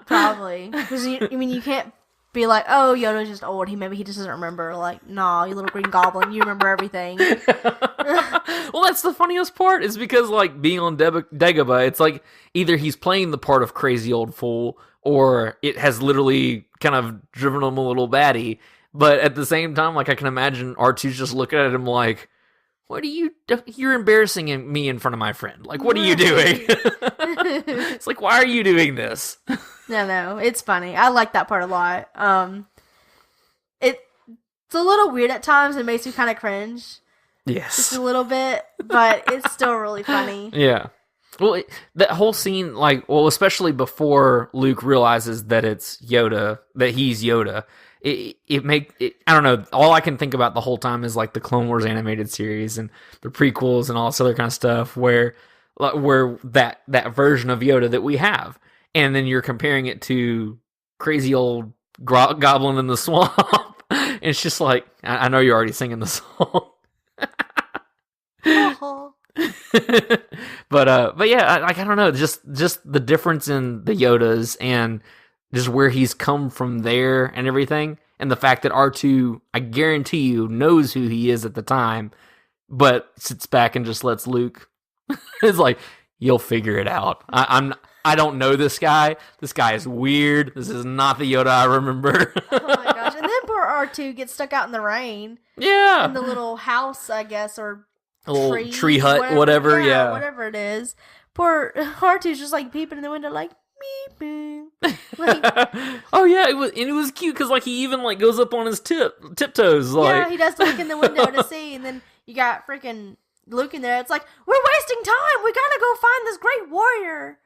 Probably. Because, you can't be like, oh, Yoda's just old. Maybe he just doesn't remember. Like, nah, you little green goblin. You remember everything. Well, that's the funniest part is because, like, being on Dagobah, it's like either he's playing the part of crazy old fool or it has literally kind of driven him a little batty. But at the same time, like, I can imagine R2's just looking at him like, what are you you're embarrassing me in front of my friend. Like, what are you doing? It's like, why are you doing this? No, it's funny. I like that part a lot. It's a little weird at times. It makes me kind of cringe. Yes. Just a little bit, but it's still really funny. Yeah. Well, that whole scene, like, well, especially before Luke realizes that it's Yoda, that he's Yoda, I don't know, all I can think about the whole time is, like, the Clone Wars animated series and the prequels and all this other kind of stuff where that version of Yoda that we have, and then you're comparing it to crazy old goblin in the swamp, and it's just like, I know you're already singing the song. But yeah, I don't know, just the difference in the Yodas and just where he's come from there and everything, and the fact that R2, I guarantee you, knows who he is at the time, but sits back and just lets Luke. It's like, you'll figure it out. I don't know this guy. This guy is weird. This is not the Yoda I remember. Oh my gosh! And then poor R2 gets stuck out in the rain. Yeah. In the little house, I guess, or a little tree hut, whatever. Yeah, whatever it is. Poor R2's just like peeping in the window, like. Like, oh yeah, it was cute because, like, he even, like, goes up on his tiptoes. Like, yeah, he does to look in the window to see, and then you got freaking Luke in there. It's like, we're wasting time. We gotta go find this great warrior.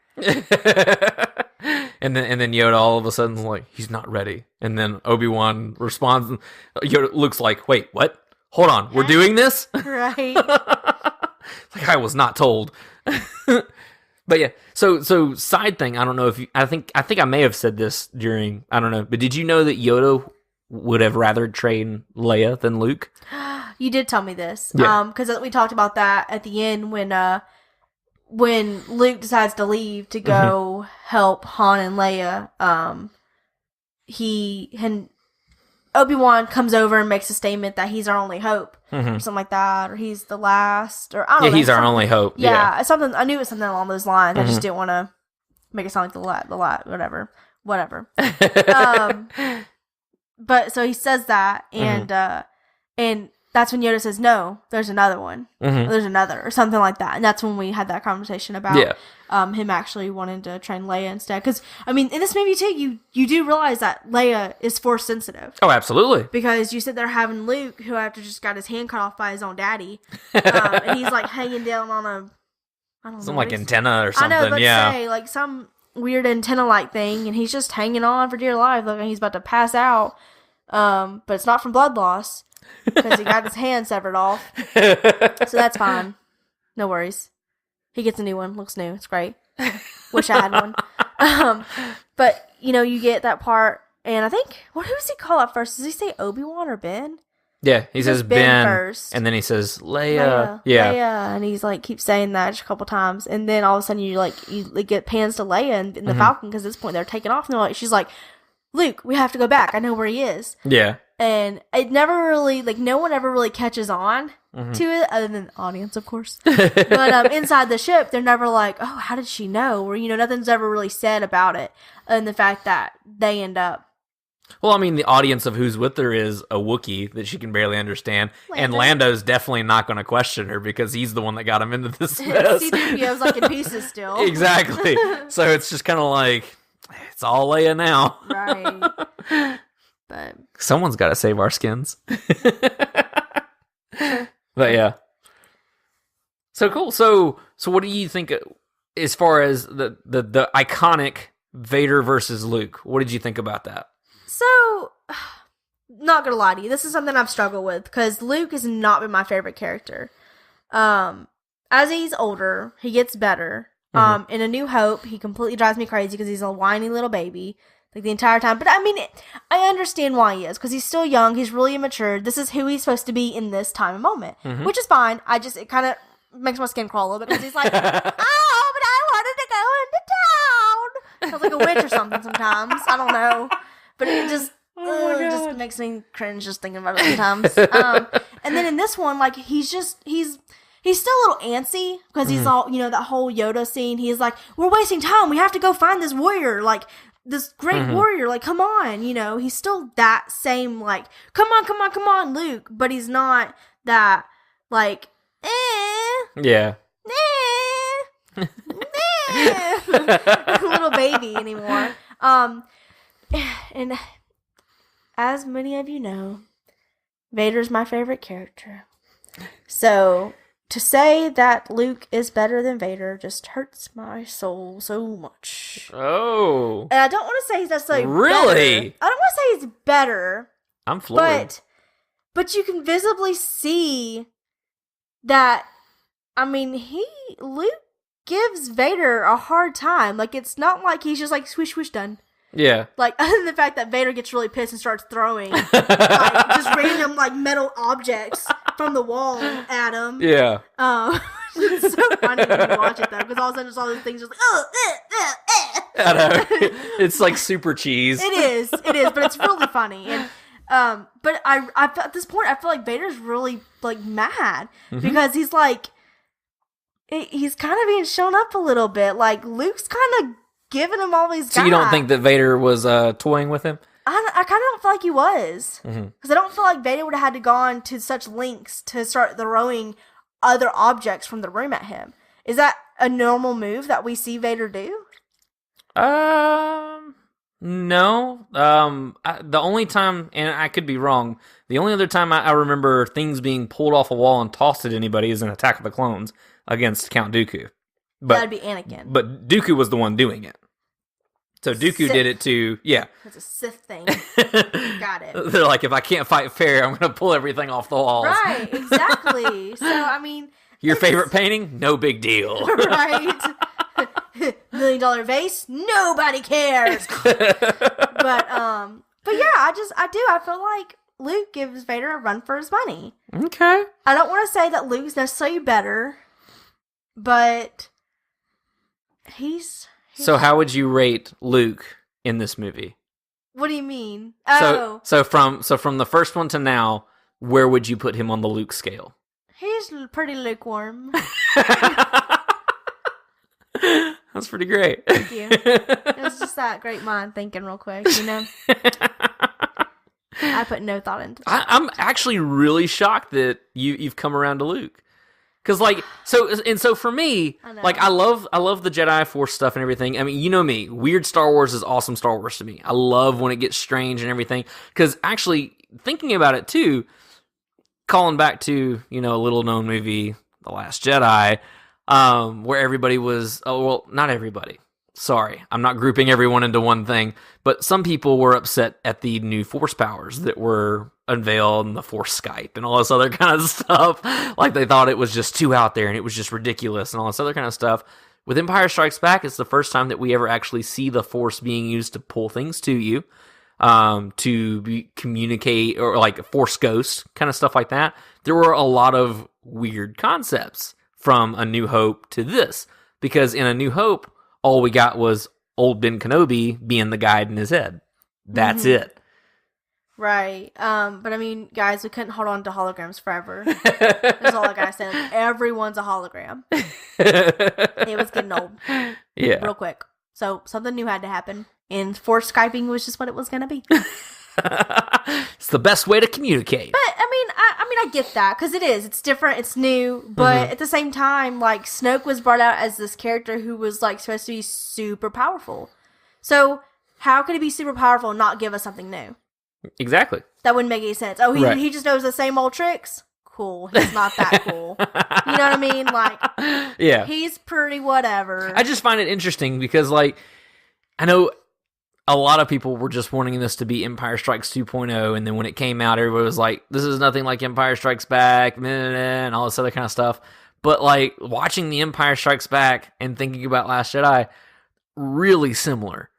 and then Yoda all of a sudden's like, he's not ready. And then Obi-Wan responds, and Yoda looks like, wait, what? Hold on, we're doing this? Right. Like, I was not told. But yeah, so side thing, I don't know if you, I think I may have said this during, I don't know, but did you know that Yoda would have rather trained Leia than Luke? You did tell me this. Yeah. Because we talked about that at the end when Luke decides to leave to go help Han and Leia. Obi-Wan comes over and makes a statement that he's our only hope, or something like that, or he's the last, or I don't know. Yeah, he's our only hope. Yeah, something. I knew it was something along those lines. I just didn't want to make it sound like the lot, whatever. But so he says that, and that's when Yoda says, "No, there's another one. There's another," or something like that. And that's when we had that conversation about him actually wanting to train Leia instead. Because I mean, in this movie too, you do realize that Leia is force sensitive. Oh, absolutely. Because you sit there having Luke, who after just got his hand cut off by his own daddy, and he's like hanging down on some like antenna or something. I know, say like some weird antenna like thing, and he's just hanging on for dear life, looking like he's about to pass out. But it's not from blood loss. Because he got his hand severed off. So that's fine. No worries. He gets a new one. Looks new. It's great. Wish I had one. But, you get that part And I think, who does he call at first? Does he say Obi-Wan or Ben? Yeah, he says Ben first. and then he says Leia. Yeah. Leia, and he's like, keeps saying that just a couple times. And then all of a sudden you get pans to Leia and the Falcon, because at this point they're taking off. And she's like, Luke, we have to go back. I know where he is. Yeah. And it never really, no one ever really catches on to it, other than the audience, of course. But inside the ship, they're never like, oh, how did she know? Or, nothing's ever really said about it. And the fact that they end up. Well, I mean, the audience of who's with her is a Wookiee that she can barely understand. And Lando's definitely not going to question her because he's the one that got him into this mess. C-3PO's in pieces still. Exactly. So it's just kind of like, it's all Leia now. Right. But someone's got to save our skins. But yeah. So cool. So what do you think as far as the iconic Vader versus Luke? What did you think about that? So, not gonna lie to you, this is something I've struggled with because Luke has not been my favorite character. As he's older, he gets better. In A New Hope, he completely drives me crazy because he's a whiny little baby, the entire time. But I mean, I understand why he is, because he's still young, he's really immature. This is who he's supposed to be in this time and moment, which is fine. It kind of makes my skin crawl a little bit because he's like, oh, but I wanted to go into town. Sounds like a witch or something sometimes. I don't know. But it just makes me cringe just thinking about it sometimes. And then in this one, he's still a little antsy because he's all, that whole Yoda scene. He's like, we're wasting time. We have to go find this warrior, this great warrior. Come on, he's still that same, come on, Luke. But he's not that, Yeah. little baby anymore. And as many of you know, Vader's my favorite character. So to say that Luke is better than Vader just hurts my soul so much. Oh. And I don't want to say he's necessarily really better. I don't want to say he's better. I'm floored. But you can visibly see that, Luke gives Vader a hard time. It's not like he's just swish, swish, done. Yeah. Other than the fact that Vader gets really pissed and starts throwing just random metal objects from the wall at him. Yeah. It's so funny when you watch it though, because all of a sudden just all these things just I know. It's super cheese. It is, but it's really funny. And but I at this point I feel like Vader's really mad because he's he's kind of being shown up a little bit. Luke's kind of giving him all these guys. So you don't think that Vader was toying with him? I kind of don't feel like he was. Because I don't feel like Vader would have had to go on to such lengths to start throwing other objects from the room at him. Is that a normal move that we see Vader do? No. The only time, and I could be wrong, the only other time I remember things being pulled off a wall and tossed at anybody is in Attack of the Clones against Count Dooku. That'd be Anakin. But Dooku was the one doing it. So Dooku did it to, yeah. It's a Sith thing. Got it. They're like, if I can't fight fair, I'm going to pull everything off the walls. Right, exactly. So, Your favorite painting? No big deal. Right. $1 million vase? Nobody cares. But yeah, I feel like Luke gives Vader a run for his money. Okay. I don't want to say that Luke's necessarily better, but he's... So how would you rate Luke in this movie? What do you mean? So from the first one to now, where would you put him on the Luke scale? He's pretty lukewarm. That's pretty great. Thank you. It was just that great mind thinking real quick, I put no thought into it. I'm actually really shocked that you've come around to Luke. Because so for me, I love the Jedi Force stuff and everything. You know me, weird Star Wars is awesome Star Wars to me. I love when it gets strange and everything. Because actually, thinking about it too, calling back to a little known movie, The Last Jedi, where everybody was not everybody. Sorry, I'm not grouping everyone into one thing, but some people were upset at the new Force powers that were unveiled and the Force Skype and all this other kind of stuff. They thought it was just too out there and it was just ridiculous and all this other kind of stuff. With Empire Strikes Back, it's the first time that we ever actually see the Force being used to pull things to you. to communicate or like force ghosts, kind of stuff like that. There were a lot of weird concepts from A New Hope to this, because in A New Hope, all we got was old Ben Kenobi being the guide in his head. That's it. Right. But I mean, guys, we couldn't hold on to holograms forever. That's all I gotta say. Like, everyone's a hologram. It was getting old. Yeah. Real quick. So something new had to happen. And force Skyping was just what it was gonna be. It's the best way to communicate. But I mean, I get that, because it is. It's different. It's new. But at the same time, like, Snoke was brought out as this character who was like supposed to be super powerful. So how could he be super powerful and not give us something new? Exactly. That wouldn't make any sense. Oh, he just knows the same old tricks? Cool. He's not that cool. You know what I mean? Like, yeah, he's pretty whatever. I just find it interesting because, like, I know a lot of people were just wanting this to be Empire Strikes 2.0, and then when it came out, everybody was like, this is nothing like Empire Strikes Back, and all this other kind of stuff. But, like, watching The Empire Strikes Back and thinking about Last Jedi, really similar.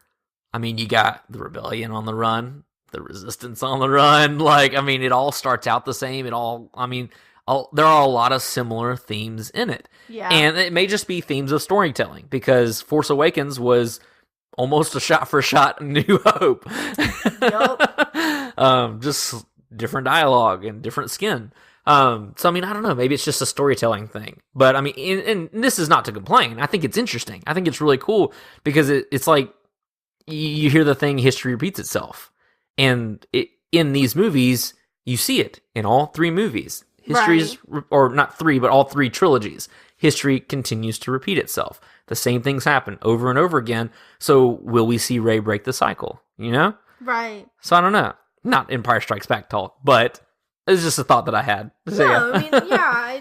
I mean, you got the Rebellion on the run, the Resistance on the run. Like, I mean, it all starts out the same. There are a lot of similar themes in it. Yeah. And it may just be themes of storytelling, because Force Awakens was almost a shot-for-shot New Hope. Yup. Just different dialogue and different skin. So, I mean, I don't know. Maybe it's just a storytelling thing. But, I mean, and this is not to complain. I think it's interesting. I think it's really cool, because it's like, you hear the thing, history repeats itself. And in these movies, you see it in all three movies. History's, or not three, but all three trilogies. History continues to repeat itself. The same things happen over and over again. So will we see Rey break the cycle? You know? Right. So I don't know. Not Empire Strikes Back talk, but it's just a thought that I had. So, no, I mean, yeah.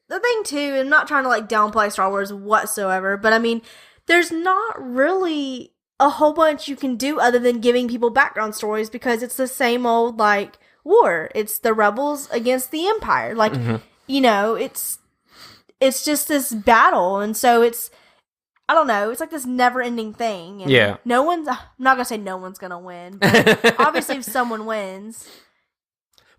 The thing, too, I'm not trying to, like, downplay Star Wars whatsoever, but, I mean, there's not really a whole bunch you can do other than giving people background stories, because it's the same old, like, war. It's the rebels against the Empire. Like, you know, it's just this battle, and so it's, I don't know, it's like this never-ending thing. And I'm not gonna say no one's gonna win, but obviously if someone wins,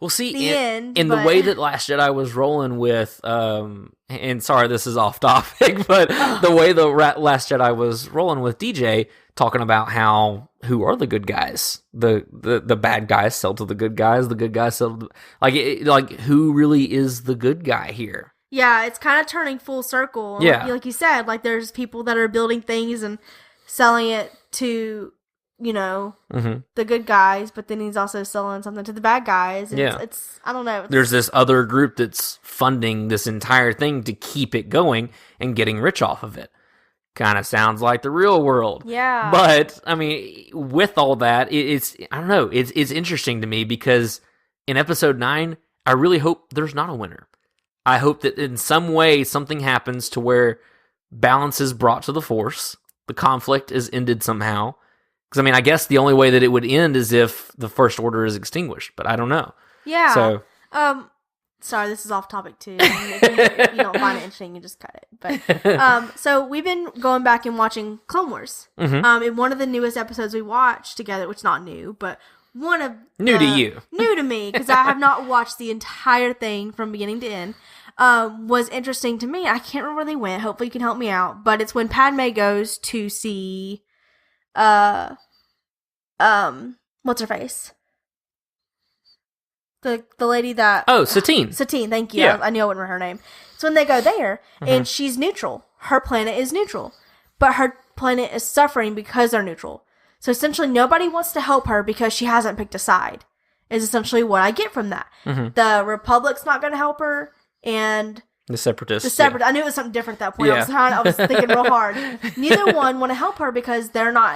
well, see, the way that Last Jedi was rolling with, and sorry, this is off topic, but the way the Last Jedi was rolling with DJ, talking about who are the good guys? The bad guys sell to the good guys sell to like who really is the good guy here? Yeah, it's kind of turning full circle. Yeah. Like you said, like, there's people that are building things and selling it to, you know, the good guys, but then he's also selling something to the bad guys. And it's I don't know. There's this other group that's funding this entire thing to keep it going and getting rich off of it. Kind of sounds like the real world. Yeah. But, I mean, with all that, it's I don't know. It's interesting to me, because in Episode 9, I really hope there's not a winner. I hope that in some way something happens to where balance is brought to the Force, the conflict is ended somehow. Because, I mean, I guess the only way that it would end is if the First Order is extinguished, but I don't know. Yeah. So, sorry, this is off topic too. If you don't find it interesting, you just cut it. But so we've been going back and watching Clone Wars. In one of the newest episodes we watched together, which is not new, but one of new to you, new to me, because I have not watched the entire thing from beginning to end. Was interesting to me. I can't remember where they went. Hopefully you can help me out. But it's when Padme goes to see, what's her face? The lady that... Oh, Satine. Satine, thank you. Yeah. I knew I wouldn't remember her name. So when they go there, and she's neutral. Her planet is neutral. But her planet is suffering because they're neutral. So essentially nobody wants to help her because she hasn't picked a side. Is essentially what I get from that. The Republic's not going to help her, and... The Separatists. I knew it was something different at that point. I was thinking real hard. Neither one want to help her because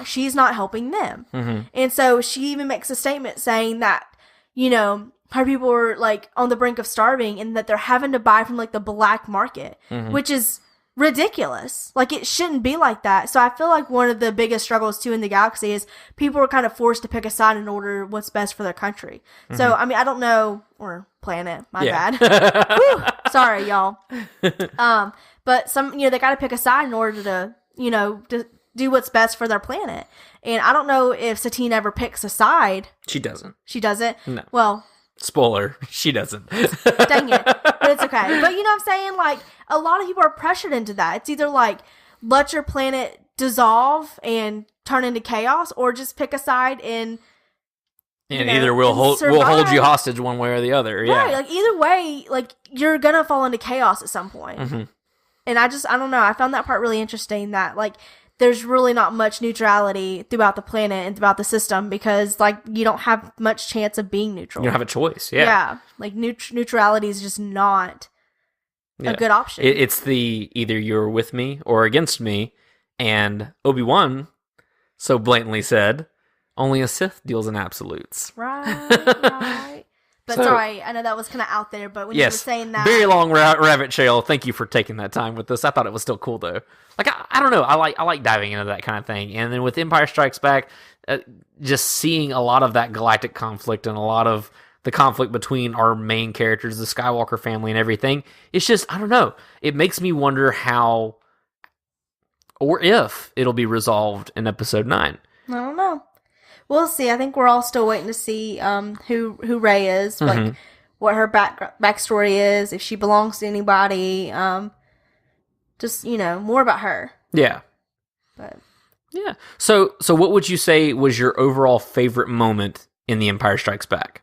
she's not helping them. And so she even makes a statement saying that, you know, her people are, like, on the brink of starving, and that they're having to buy from, like, the black market, which is ridiculous. Like, it shouldn't be like that. So I feel like one of the biggest struggles, too, in the galaxy is people are kind of forced to pick a side in order what's best for their country. So, I mean, I don't know, or planet, my bad. Whew, sorry, y'all. But some, you know, they got to pick a side in order to, you know, to do what's best for their planet. And I don't know if Satine ever picks a side. She doesn't. She doesn't? No. Well, spoiler, she doesn't. dang it. But it's okay. But you know what I'm saying? Like, a lot of people are pressured into that. It's either like, let your planet dissolve and turn into chaos, or just pick a side and either we'll hold you hostage one way or the other. Yeah. Right. Like, either way, like, you're gonna fall into chaos at some point. Mm-hmm. And I don't know. I found that part really interesting, that, like, there's really not much neutrality throughout the planet and throughout the system, because, like, you don't have much chance of being neutral. You don't have a choice. Yeah. Yeah. Like, neutrality is just not a good option. It's the either you're with me or against me, and Obi-Wan so blatantly said, only a Sith deals in absolutes. Right. But sorry, I know that was kind of out there, but when you were saying that... very long rabbit trail. Thank you for taking that time with us. I thought it was still cool, though. Like, I don't know. I like diving into that kind of thing. And then with Empire Strikes Back, just seeing a lot of that galactic conflict and a lot of the conflict between our main characters, the Skywalker family and everything, it's just, I don't know. It makes me wonder how or if it'll be resolved in Episode 9. I don't know. We'll see. I think we're all still waiting to see who Rey is, like what her backstory is, if she belongs to anybody. Just, more about her. Yeah. But yeah. So what would you say was your overall favorite moment in The Empire Strikes Back?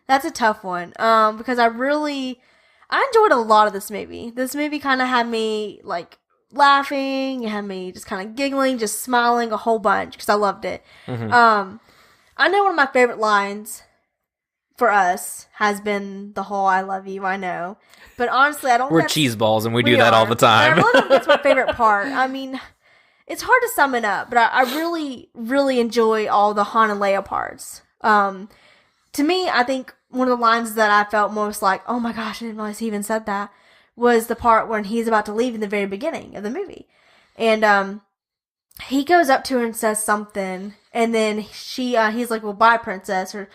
That's a tough one. Because I enjoyed a lot of this movie. This movie kind of had me like laughing, it had me just kind of giggling, just smiling a whole bunch because I loved it. I know one of my favorite lines for us has been the whole "I love you." I know, but honestly, I don't. We're cheeseballs, and we do that all the time. I really don't think that's my favorite part. I mean, it's hard to sum it up, but I really, really enjoy all the Han and Leia parts. To me, I think one of the lines that I felt most like, oh my gosh, I didn't realize he even said that, was the part when he's about to leave in the very beginning of the movie. And he goes up to her and says something, and then he's like, well, bye, princess, or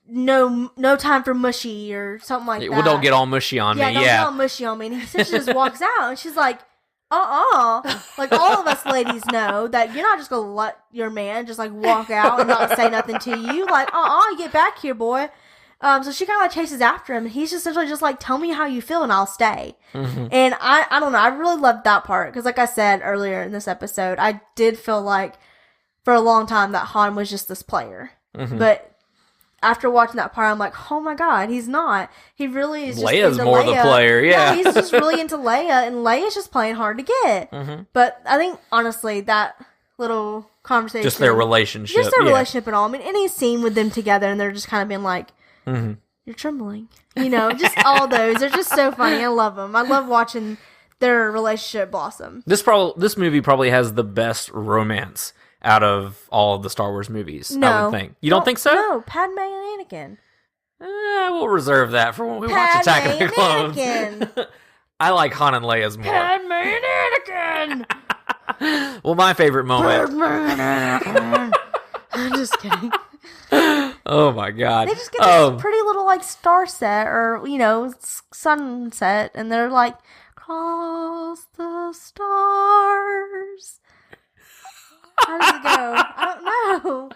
no time for mushy, or something like that. Well, don't get all mushy on me. Don't get all mushy on me. And she just walks out, and she's like, like, all of us ladies know that you're not just gonna let your man just like walk out and not say nothing to you. Like, get back here, boy. So she kind of like chases after him, and he's just essentially just like, tell me how you feel and I'll stay. And I don't know, I really loved that part, because like I said earlier in this episode, I did feel like for a long time that Han was just this player. But after watching that part, I'm like, oh my god, he's not. He really is just Leia's into more Leia. the player, yeah. He's just really into Leia, and Leia's just playing hard to get. But I think, honestly, that little conversation... Just their relationship. Just their relationship and all. I mean, any scene with them together, and they're just kind of being like, you're trembling. Just all those. They're just so funny. I love them. I love watching their relationship blossom. This movie probably has the best romance out of all of the Star Wars movies, I would think. You don't think so? No, Padme and Anakin. We'll reserve that for when we watch Attack of the Clones. I like Han and Leia's more. Padme and Anakin! Well, my favorite moment... Padme and Anakin! I'm just kidding. Oh my god. They just get this pretty little like star set, or sunset, and they're like, cross the stars. How does it go? I don't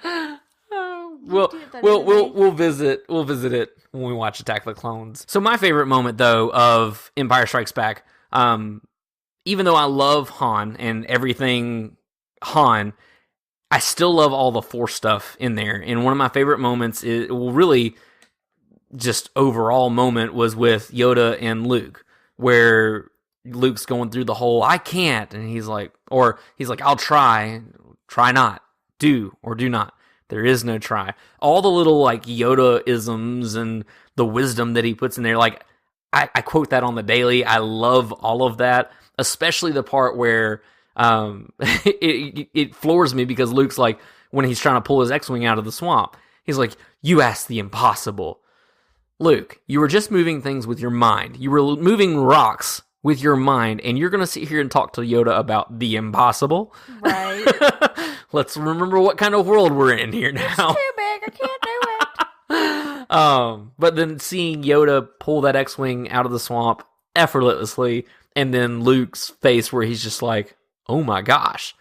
know. We'll visit it when we watch Attack of the Clones. So my favorite moment though of Empire Strikes Back, even though I love Han and everything Han, I still love all the Force stuff in there. And one of my favorite moments really just overall moment was with Yoda and Luke, where Luke's going through the whole, I can't. And he's like, I'll try not, do or do not. There is no try. All the little like Yoda-isms and the wisdom that he puts in there. Like I quote that on the daily. I love all of that, especially the part where, it floors me, because Luke's like, when he's trying to pull his X-Wing out of the swamp, he's like, you asked the impossible. Luke, you were just moving things with your mind. You were moving rocks with your mind, and you're going to sit here and talk to Yoda about the impossible? Right. Let's remember what kind of world we're in here now. It's too big, I can't do it. But then seeing Yoda pull that X-Wing out of the swamp effortlessly, And then Luke's face where he's just like, oh my gosh.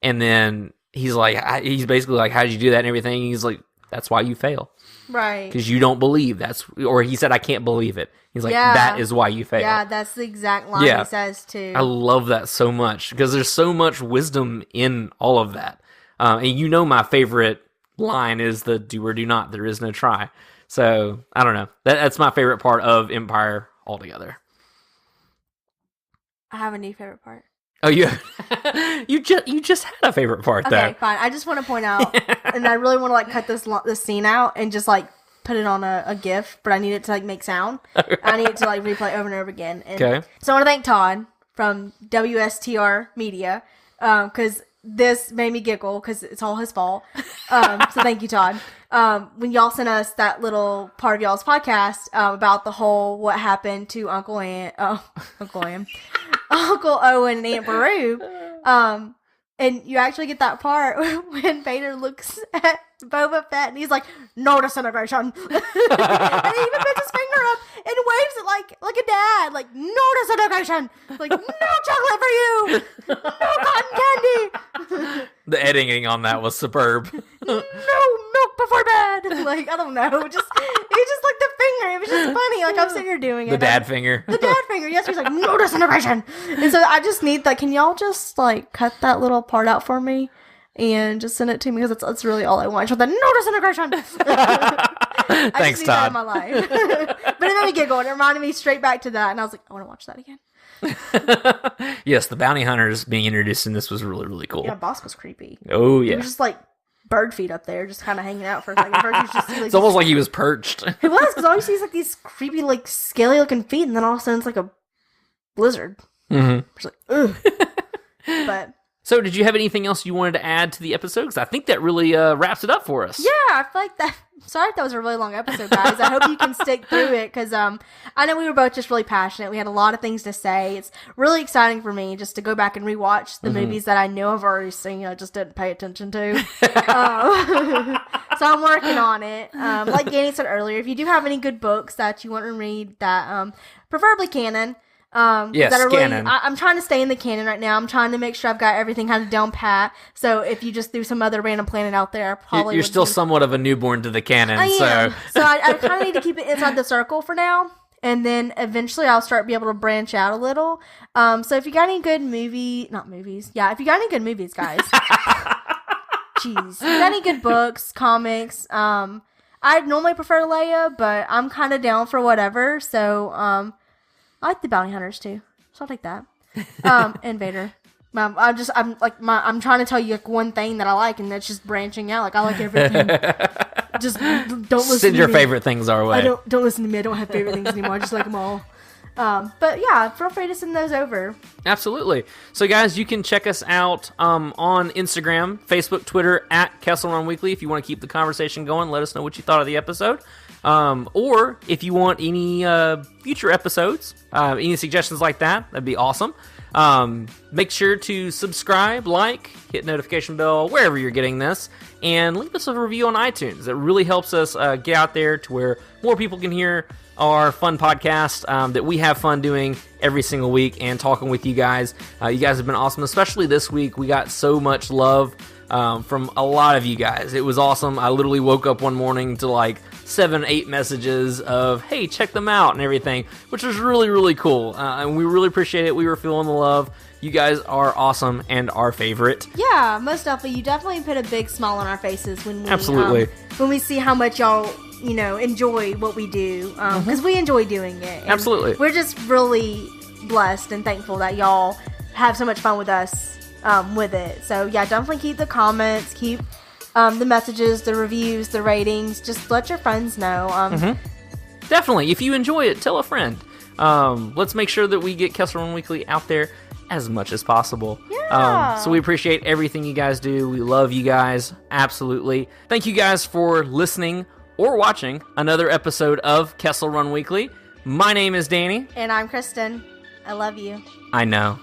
And then he's basically like, how did you do that and everything? And he's like, that's why you fail. Right. Because you don't believe. Or he said, I can't believe it. He's like, that is why you fail. Yeah, that's the exact line he says too. I love that so much because there's so much wisdom in all of that. And my favorite line is the do or do not. There is no try. So I don't know. That's my favorite part of Empire altogether. I have a new favorite part. Oh, you just had a favorite part though. Okay, fine. I just want to point out, and I really want to cut this scene out and just put it on a GIF, but I need it to make sound. I need it to replay over and over again. And okay. So I want to thank Todd from WSTR Media because this made me giggle because it's all his fault. So thank you, Todd. When y'all sent us that little part of y'all's podcast about the whole what happened to Uncle Owen and Aunt Beru, and you actually get that part when Vader looks at Boba Fett and he's like, no disintegration. And he even puts his finger up and waves it like a dad, like, no disintegration, like, no chocolate for you, no cotton candy. The editing on that was superb. No milk before bed. I don't know. It just the finger. It was just funny. I'm sitting here doing it. The dad finger. The dad finger. Yes, he's like, no disintegration. And so I just need can y'all just cut that little part out for me and just send it to me because that's really all I want. I just want that no disintegration. Thanks, Todd. That in my life. But it made me giggle. And it reminded me straight back to that. And I was like, I want to watch that again. Yes, the bounty hunters being introduced in this was really, really cool. Yeah, boss was creepy. Oh, yeah. He was just bird feet up there, just kind of hanging out for a second. First, just, it's almost like he was perched. It was, because all you see is these creepy, scaly looking feet, and then all of a sudden it's a blizzard. Mm-hmm. It's ugh. But so, did you have anything else you wanted to add to the episode? Because I think that really wraps it up for us. Yeah, I feel like that. Sorry if that was a really long episode, guys. I hope you can stick through it because I know we were both just really passionate. We had a lot of things to say. It's really exciting for me just to go back and rewatch the movies that I know I've already seen. I just didn't pay attention to. So I'm working on it. Like Danny said earlier, if you do have any good books that you want to read that preferably canon. Yes, that are really, canon. I'm trying to stay in the canon right now. I'm trying to make sure I've got everything kind of down pat. So if you just threw some other random planet out there, I probably you're still somewhat of a newborn to the canon. I am. So I kind of need to keep it inside the circle for now, and then eventually I'll start be able to branch out a little. So if you got any good if you got any good movies, guys, jeez, if you got any good books, comics, I'd normally prefer Leia, but I'm kind of down for whatever. So I like the bounty hunters too, so I'll take that. And Vader. I'm trying to tell you one thing that I like, and that's just branching out. I like everything. Just don't listen. Send to your me. favorite things our way. Don't listen to me. I don't have favorite things anymore. I just like them all. But yeah, feel free to send those over. Absolutely. So guys, you can check us out on Instagram, Facebook, Twitter at Kessel Run Weekly. If you want to keep the conversation going, let us know what you thought of the episode. Or if you want any future episodes, any suggestions like that, that'd be awesome. Make sure to subscribe, hit notification bell wherever you're getting this, and leave us a review on iTunes. It really helps us get out there to where more people can hear our fun podcast that we have fun doing every single week and talking with you guys. You guys have been awesome, especially this week. We got so much love from a lot of you guys. It was awesome. I literally woke up one morning to 7-8 messages of, hey, check them out and everything, which was really, really cool. And we really appreciate it. We were feeling the love. You guys are awesome and our favorite. Yeah, most definitely. You definitely put a big smile on our faces when we absolutely when we see how much y'all enjoy what we do, because we enjoy doing it. And absolutely. We're just really blessed and thankful that y'all have so much fun with us with it. So yeah, definitely keep the comments, keep the messages, the reviews, the ratings. Just let your friends know. Definitely. If you enjoy it, tell a friend. Let's make sure that we get Kessel Run Weekly out there as much as possible. Yeah. So we appreciate everything you guys do. We love you guys. Absolutely. Thank you guys for listening or watching another episode of Kessel Run Weekly. My name is Danny. And I'm Kristen. I love you. I know.